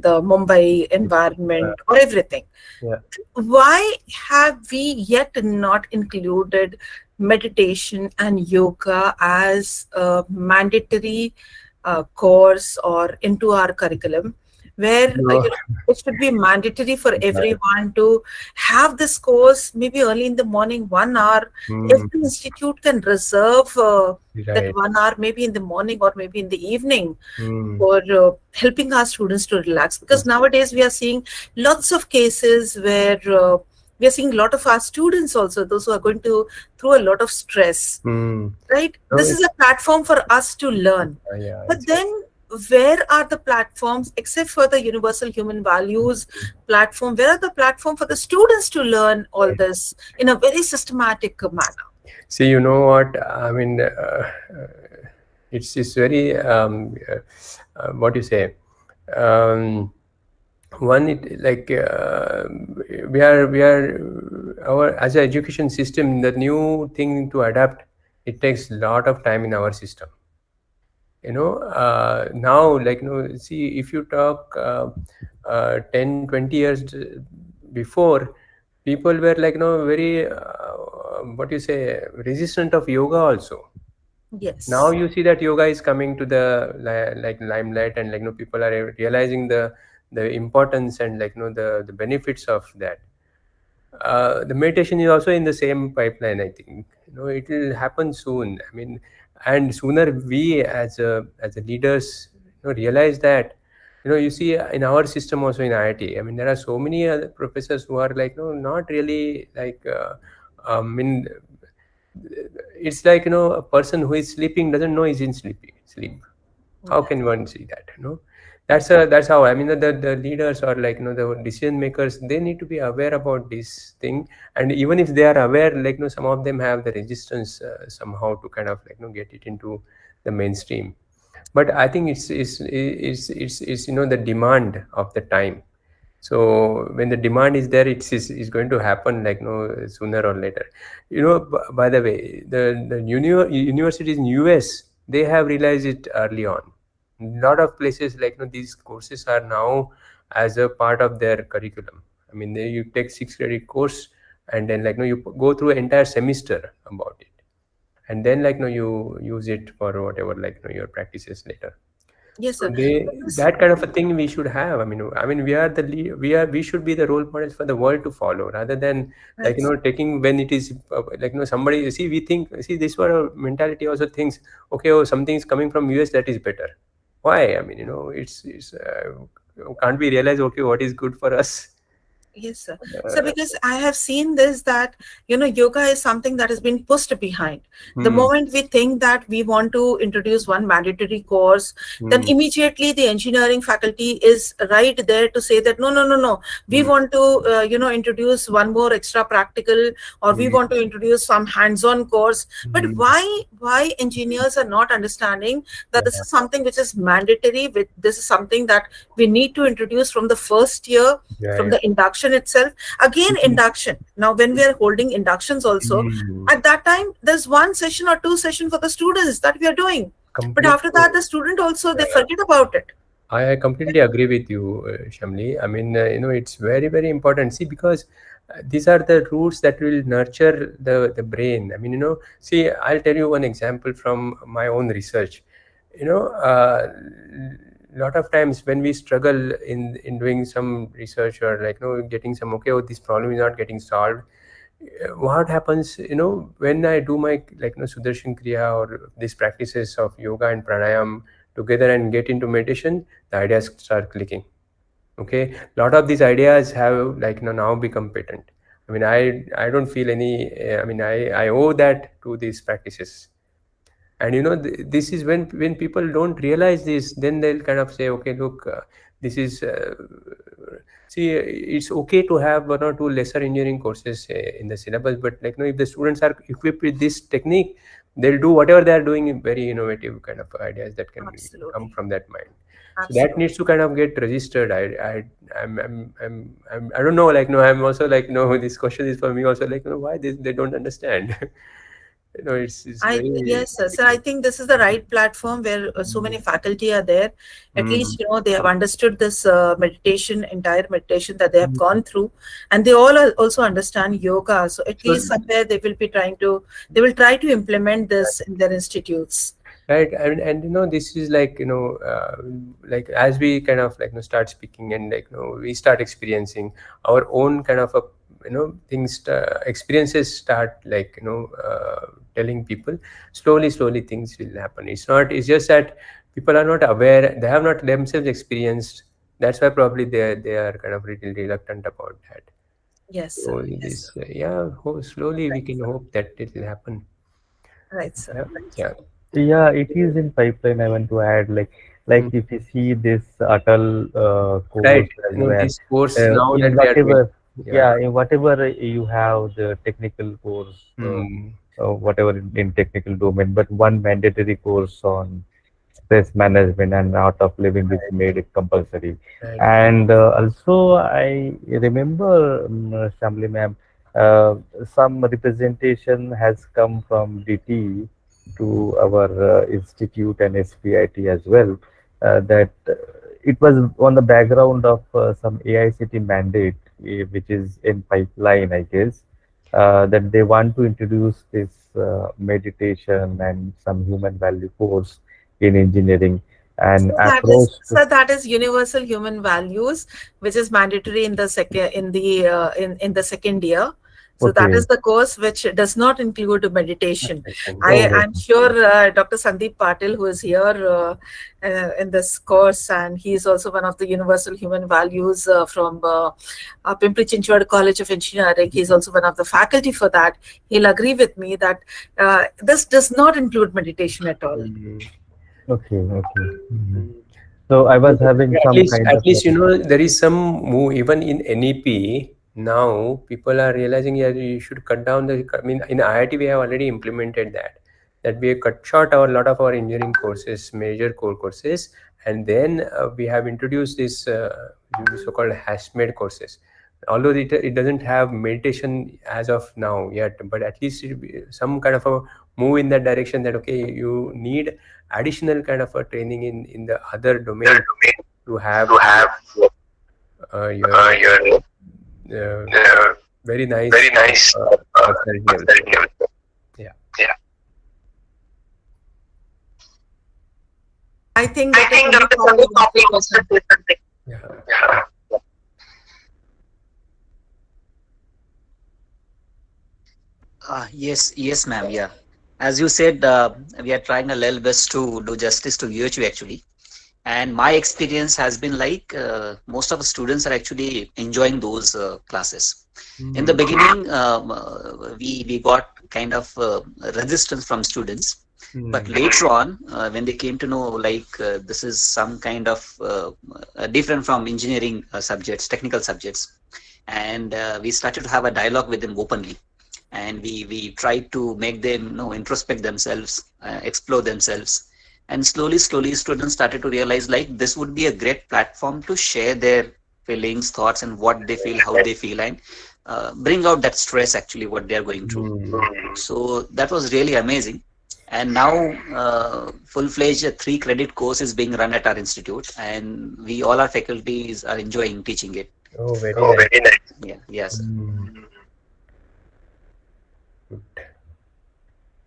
the Mumbai environment or everything. Yeah. Why have we yet not included meditation and yoga as a mandatory course or into our curriculum, where No. it should be mandatory for Right. everyone to have this course maybe early in the morning, 1 hour. Hmm. Every institute can reserve that Right. 1 hour, maybe in the morning or maybe in the evening, Hmm. for helping our students to relax. Because nowadays we are seeing lots of cases where we are seeing a lot of our students also, those who are going to through a lot of stress, Hmm. right? No, This is a platform for us to learn. yeah, But then where are the platforms, except for the universal human values platform, where are the platform for the students to learn all this in a very systematic manner? see, you know what? I mean, it's very what do you say? Um, one, it like we are our as an education system. The new thing to adapt, it takes a lot of time in our system. Now, like, see, if you talk 10 20 years before, people were like, very what you say, resistant of yoga also. Now Yes. you see that yoga is coming to the like limelight, and like, people are realizing the importance, and like, the benefits of that. The meditation is also in the same pipeline, I think. It will happen soon. I mean, and sooner we as a leaders, realize that, you see, in our system also in IIT, I mean, there are so many other professors who are like, not really like in it's like, a person who is sleeping doesn't know he's in sleep. How Yeah. can one see that? That's how, I mean, the leaders, or like, the decision makers, they need to be aware about this thing. And even if they are aware, like, some of them have the resistance somehow to kind of like, get it into the mainstream. But I think it's the demand of the time. So when the demand is there, it's going to happen, like, sooner or later. By the way, the universities in US, they have realized it early on. A lot of places, like, these courses are now as a part of their curriculum. I mean, you take 6 credit course, and then, like, you go through an entire semester about it, and then, like, you use it for whatever, like, your practices later. Yes, So sir. Because, that kind of a thing we should have. I mean, we should be the role models for the world to follow, rather than, like, right, sir. taking when it is like, somebody, see, we think, see, this sort of mentality also thinks, okay, oh, something is coming from US, that is better. Why? I mean, it's can't we realize, okay, what is good for us? Yes, sir. So Uh, because I have seen this, that yoga is something that has been pushed behind. The hmm, moment we think that we want to introduce one mandatory course, then hmm, immediately the engineering faculty is right there to say that no, no, no, no, we hmm, want to introduce one more extra practical, or we hmm, want to introduce some hands-on course. But hmm. why engineers are not understanding that this Yeah, is something which is mandatory? With this is something that we need to introduce from the first year, yeah, from yeah. the induction itself. Again, induction, now when we are holding inductions also, Hmm. at that time there's one session or two session for the students that we are doing, but Completely. after that the student also, they Yeah. forget about it. I completely agree with you, Shamli. I mean, it's very, very important. See, because these are the roots that will nurture the brain. I mean, see, I'll tell you one example from my own research. Lot of times when we struggle in doing some research, or like, getting some, okay, oh, this problem is not getting solved. What happens, when I do my, like, Sudarshan Kriya, or these practices of yoga and pranayam together, and get into meditation, the ideas start clicking. Okay, a lot of these ideas have, like, now become patent. I mean, I don't feel any, I mean, I owe that to these practices. And this is when people don't realize this, then they'll kind of say, okay, look, this is see, it's okay to have one or two lesser engineering courses in the syllabus, but, like, if the students are equipped with this technique, they'll do whatever they are doing in very innovative kind of ideas that can come Absolutely. from that mind. So that Absolutely. needs to kind of get registered. I don't know, like, no, I'm also like, no, this question is for me also, like, no, why they don't understand. It's very. Yes, sir. So I think this is the right platform where so many faculty are there. At Mm. least, they have understood this entire meditation that they have gone through, and they all also understand yoga. So at So least somewhere they will try to implement this in their institutes. right, and this is like, like as we kind of like start speaking, and like we start experiencing our own kind of a things, experiences start like telling people, slowly things will happen. It's just that people are not aware, they have not themselves experienced. That's why probably they are kind of little reluctant about that. Yes, sir. So Yes, sir. this yeah, slowly we can hope that it will happen. Right, sir. Yeah, yeah. Yeah, it is in pipeline. I want to add, like Mm. if you see this ATAL Right. course as well, This course now in that they are doing. whatever, Yeah. yeah, in whatever you have the technical course, Mm. whatever in technical domain, but one mandatory course on stress management and art of living is made it compulsory. Right. And also, I remember, Shamli ma'am, uh, some representation has come from DT to our institute and SPIT as well. That it was on the background of some AICT mandate, which is in pipeline, I guess, that they want to introduce this meditation and some human value course in engineering and approach to, That is universal human values, which is mandatory in the in the second year. So that okay. is the course which does not include meditation. Oh, I'm sure Dr. Sandeep Patil, who is here in this course, and he is also one of the universal human values from Pimpri Chinchwad College of Engineering. He's also one of the faculty for that. He'll agree with me that this does not include meditation at all. Mm. okay, okay. Mhm. Mm. So I was having Okay, at some least, kind at of least there is some move even in NEP. Now people are realizing, yeah, you should cut down the. I mean, in IIT we have already implemented that we have cut short our lot of our engineering courses, major core courses, and then we have introduced this so-called HASMED courses. Although it doesn't have meditation as of now yet, but at least it be some kind of a move in that direction, that okay, you need additional kind of a training in the other domain to have your uh, very nice personality development. Yeah. I think that is only how we want to present. Yeah. Yes, ma'am. Yeah, as you said, we are trying a little best to do justice to UHU actually. And my experience has been like most of the students are actually enjoying those classes. In the Mm. beginning, we got kind of resistance from students, but Mm. later on, when they came to know like this is some kind of different from engineering subjects, technical subjects, and we started to have a dialogue with them openly, and we tried to make them introspect themselves, explore themselves, and slowly students started to realize like this would be a great platform to share their feelings, thoughts, and what they feel, how they feel, and bring out that stress actually what they are going through. Mm. So that was really amazing. And now full-fledged 3 credit course is being run at our institute, and we all our faculties are enjoying teaching it. Oh, very nice. Yeah, yes. Mm. Good.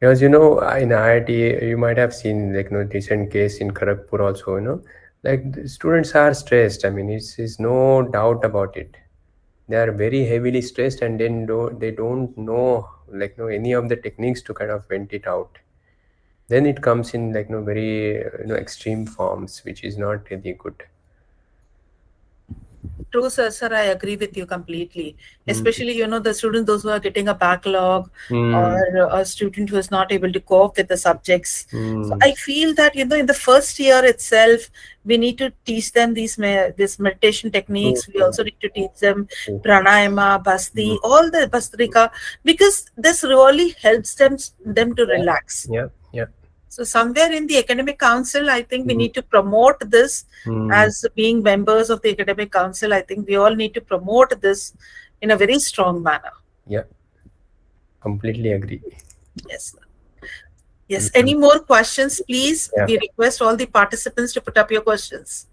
Because in IIT you might have seen like recent case in Kharagpur also. Like the students are stressed. I mean, it's no doubt about it. They are very heavily stressed, and then they don't know like any of the techniques to kind of vent it out. Then it comes in like very extreme forms, which is not really good. True, sir. Sir, I agree with you completely. Mm. Especially, the students, those who are getting a backlog, Mm. or a student who is not able to cope with the subjects. So Mm. I feel that, in the first year itself, we need to teach them these meditation True, techniques. We true, also need to teach them true. pranayama, Mm. basti, all the bastrika, because this really helps them to relax. Yeah, yeah. So somewhere in the academic council, I think we Mm. need to promote this Mm. as being members of the academic council. I think we all need to promote this in a very strong manner. Yeah, completely agree. Yes. Yes. Mm. Any more questions, please? Yeah. We request all the participants to put up your questions.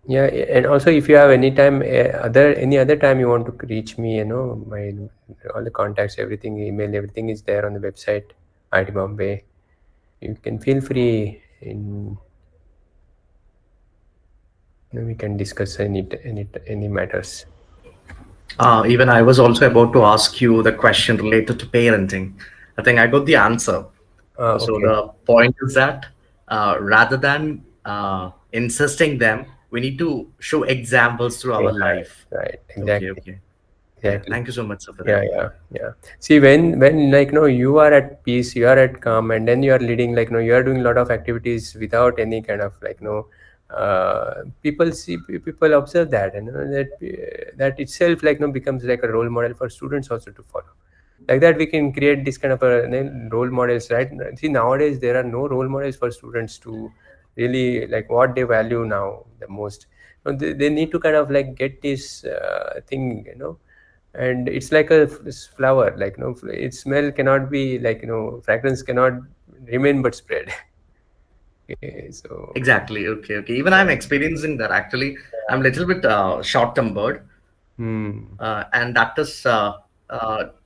Yeah, and also if you have any time, any other time you want to reach me, my all the contacts, everything, email, everything is there on the website, IT Bombay. You can feel free we can discuss any matters. Even I was also about to ask you the question related to parenting. I think I got the answer. So Okay. the point is that rather than insisting them, we need to show examples through our life. Right. Okay, Exactly. okay. Yeah, Exactly. thank you so much, sir, for Yeah, that. yeah. See, when you are at peace, you are at calm, and then you are leading, you are doing a lot of activities without any kind of people observe that, and that itself becomes like a role model for students also to follow. Like that, we can create this kind of role models, right? See, nowadays there are no role models for students to really like what they value now the most. They need to kind of get this thing, and it's like a flower, its smell cannot be fragrance cannot remain but spread. Okay, so Exactly. Okay, okay. Even I'm experiencing that. Actually, I'm a little bit short-tempered, hmm. and that is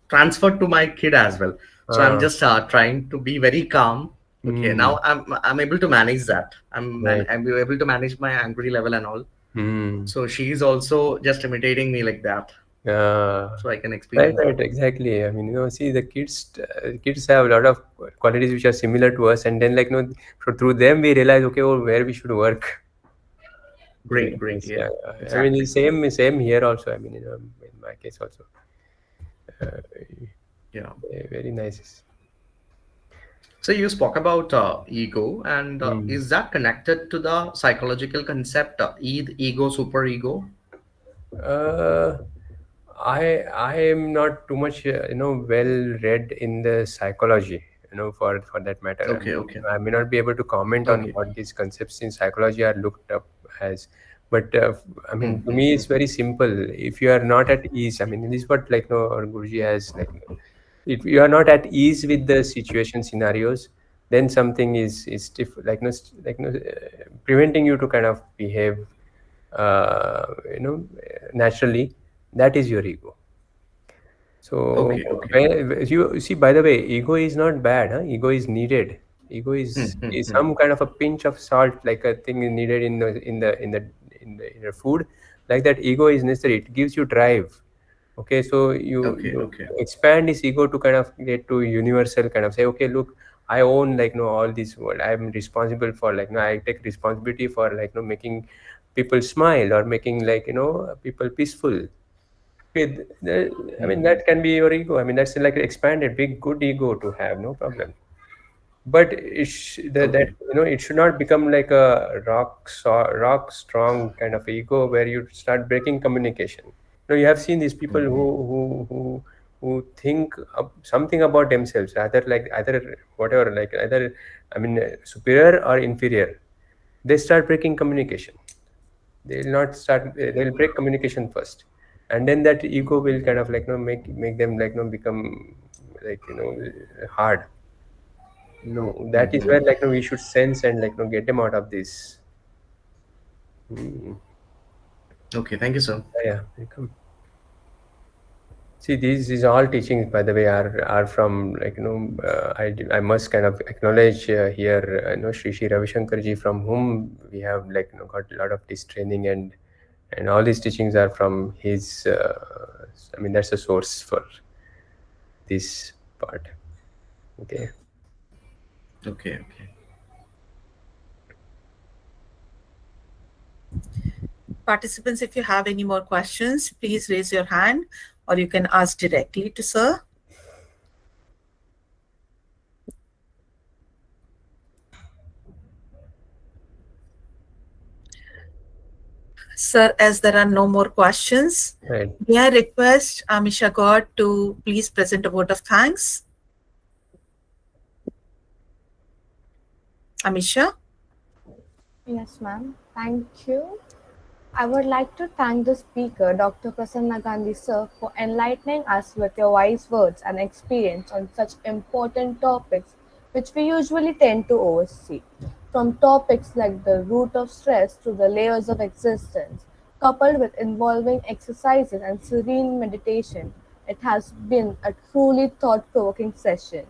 transferred to my kid as well. So I'm Ah, just trying to be very calm. Okay, hmm. now I'm able to manage that. Right. I'm able to manage my angry level and all. Hmm. So she's also just imitating me like that. Yeah. So I can Right, experience that. right, exactly. I mean, see, the kids have a lot of qualities which are similar to us, and then so through them we realize, okay, oh, where we should work. Great, great. Yeah, Yeah, I mean, exactly. it's same here also. I mean, in my case also, uh, Yeah. very nice. So you spoke about ego, and Hmm. is that connected to the psychological concept ego, super ego? Uh, I am not too much well read in the psychology, for that matter. I Okay, mean, okay, I may not be able to comment on okay. what these concepts in psychology are looked up as, but I Hmm, mean, to hmm, me hmm. it's very simple. If you are not at ease, I mean, this is what our Guruji has if you are not at ease with the situation scenarios, then something is preventing you to kind of behave uh, you know naturally. That is your ego. So Okay, okay. you see, by the way, ego is not bad, huh? Ego is needed. Ego Hmm, hmm, is hmm. some kind of a pinch of salt, like a thing is needed in the food. Like that, ego is necessary. It gives you drive. Okay, so Okay, you okay. expand this ego to kind of get to universal kind of say, okay, look, I own all this world. I'm responsible for I take responsibility for making people smile or making people peaceful. Okay, I mean Hmm. that can be your ego. I mean that's like an expanded, big, good ego to have, no problem. But that Okay. it should not become like a rock strong kind of ego where you start breaking communication. You have seen these people Hmm. who think something about themselves, either whatever, either I mean superior or inferior. They start breaking communication. They'll not start. They'll break communication first, and then that ego will kind of make them become hard. Hmm, That is hmm. where we should sense and get them out of this. Mm. Okay, thank you, sir. Yeah, welcome. See, these all teachings, by the way, are from I must kind of acknowledge here, Shri Ravi Shankar ji, from whom we have got a lot of this training, and all these teachings are from his. I mean, that's a source for this part. Okay. Okay, okay. Participants, if you have any more questions, please raise your hand or you can ask directly to sir. Sir, as there are no more questions, Right. may I request Amisha God to please present a vote of thanks. Amisha? Yes, ma'am. Thank you. I would like to thank the speaker, Dr. Prasanna Gandhi sir, for enlightening us with your wise words and experience on such important topics which we usually tend to oversee. From topics like the root of stress to the layers of existence, coupled with involving exercises and serene meditation, it has been a truly thought provoking session.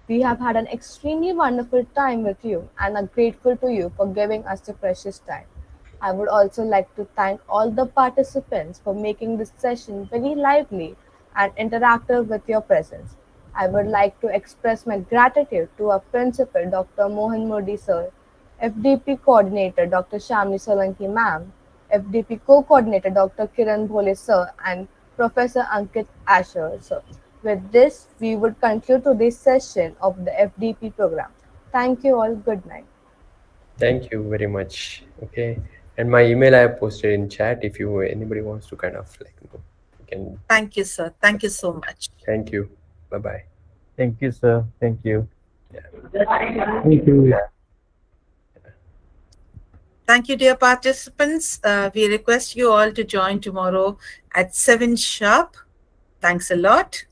We have had an extremely wonderful time with you and are grateful to you for giving us the precious time. I would also like to thank all the participants for making this session very lively and interactive with your presence. I would like to express my gratitude to our principal, Dr. Mohan Modi sir, FDP coordinator, Dr. Shamni Solanki ma'am, FDP co-coordinator, Dr. Kiran Bhole sir, and Professor Ankit Asher sir. With this, we would conclude today's session of the FDP program. Thank you all. Good night. Thank you very much. Okay, and my email I have posted in chat. If you anybody wants to kind of like, you can. Thank you, sir. Thank you so much. Thank you. Bye bye. Thank you, sir. Thank you. Thank you. Thank you, dear participants. We request you all to join tomorrow at 7 sharp. Thanks a lot.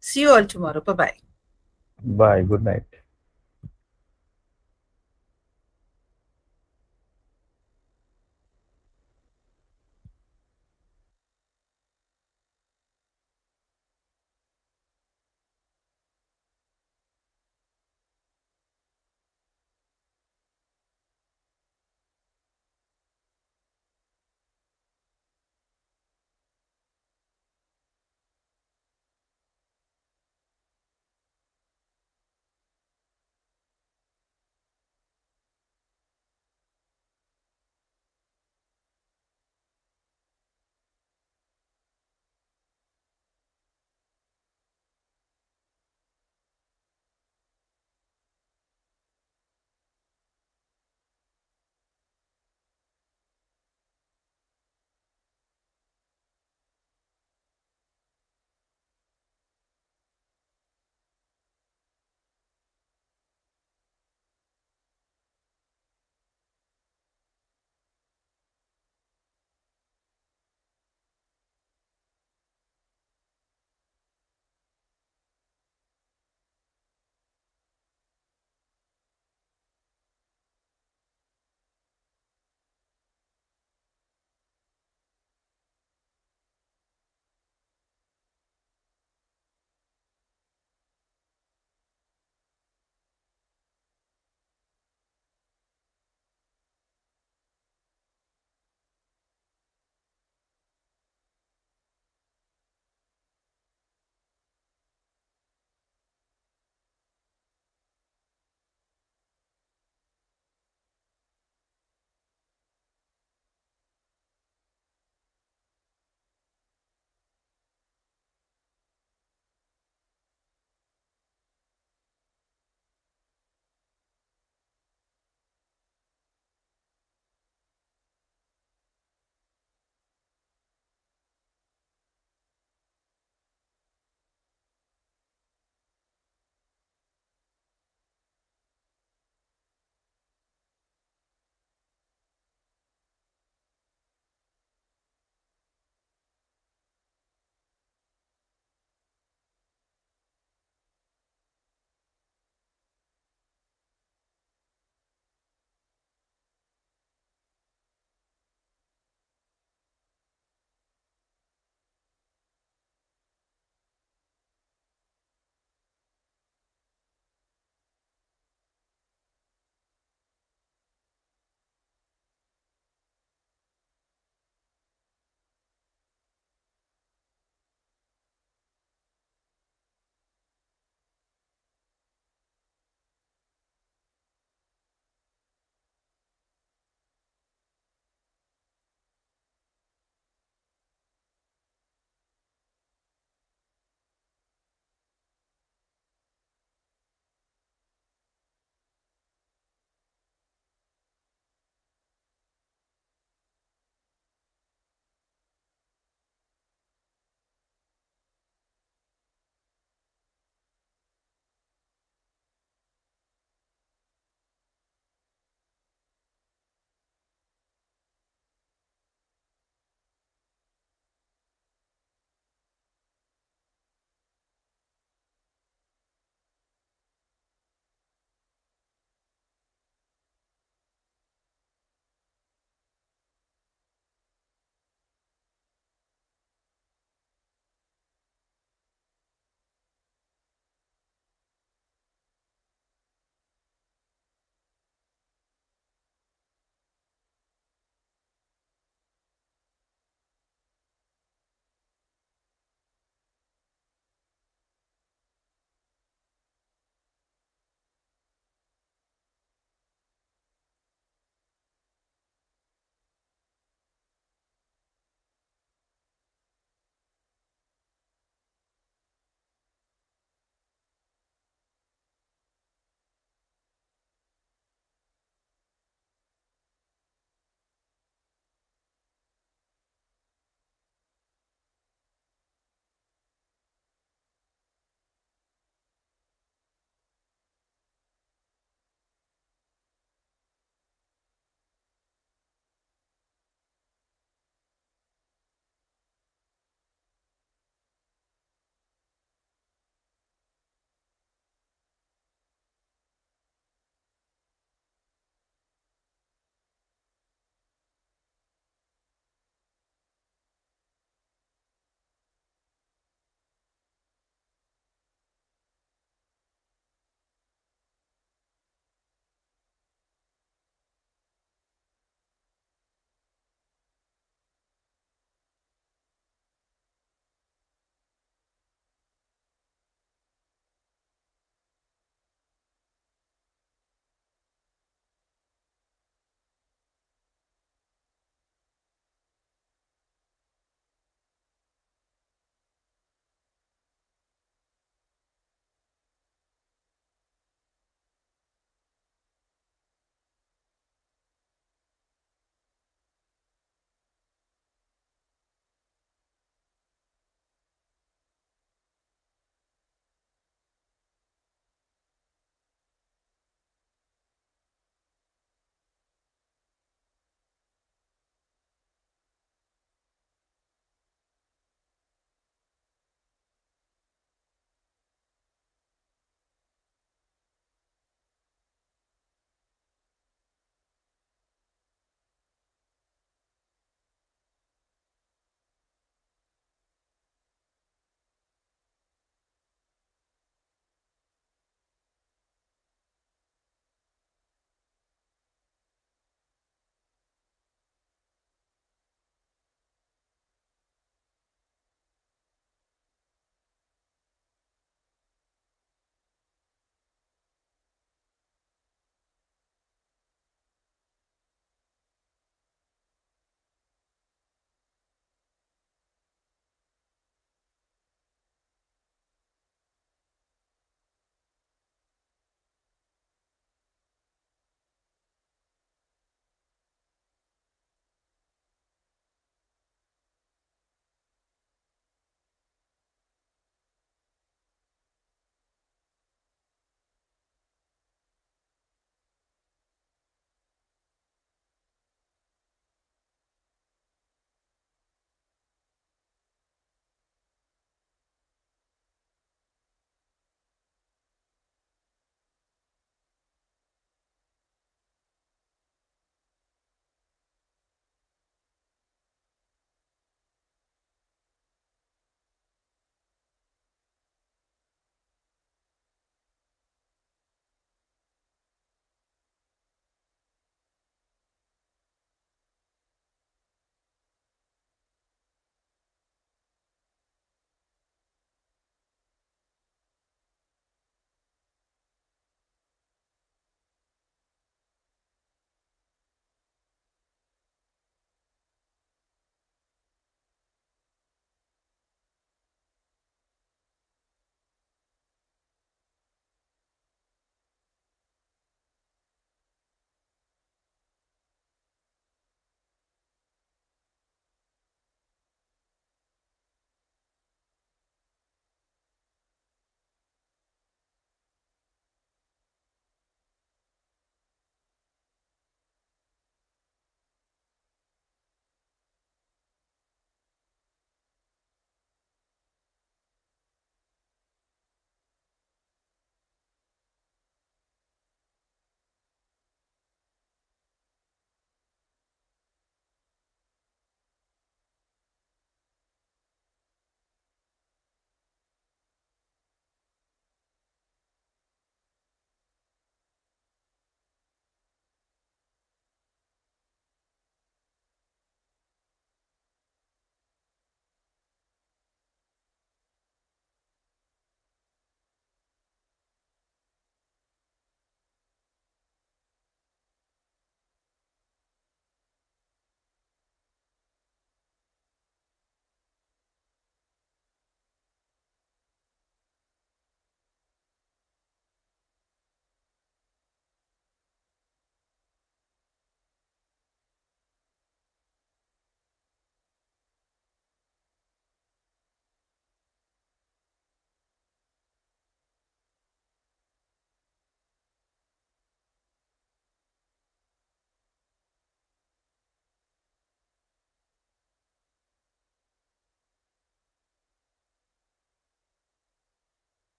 See you all tomorrow. Bye-bye. Bye. Good night.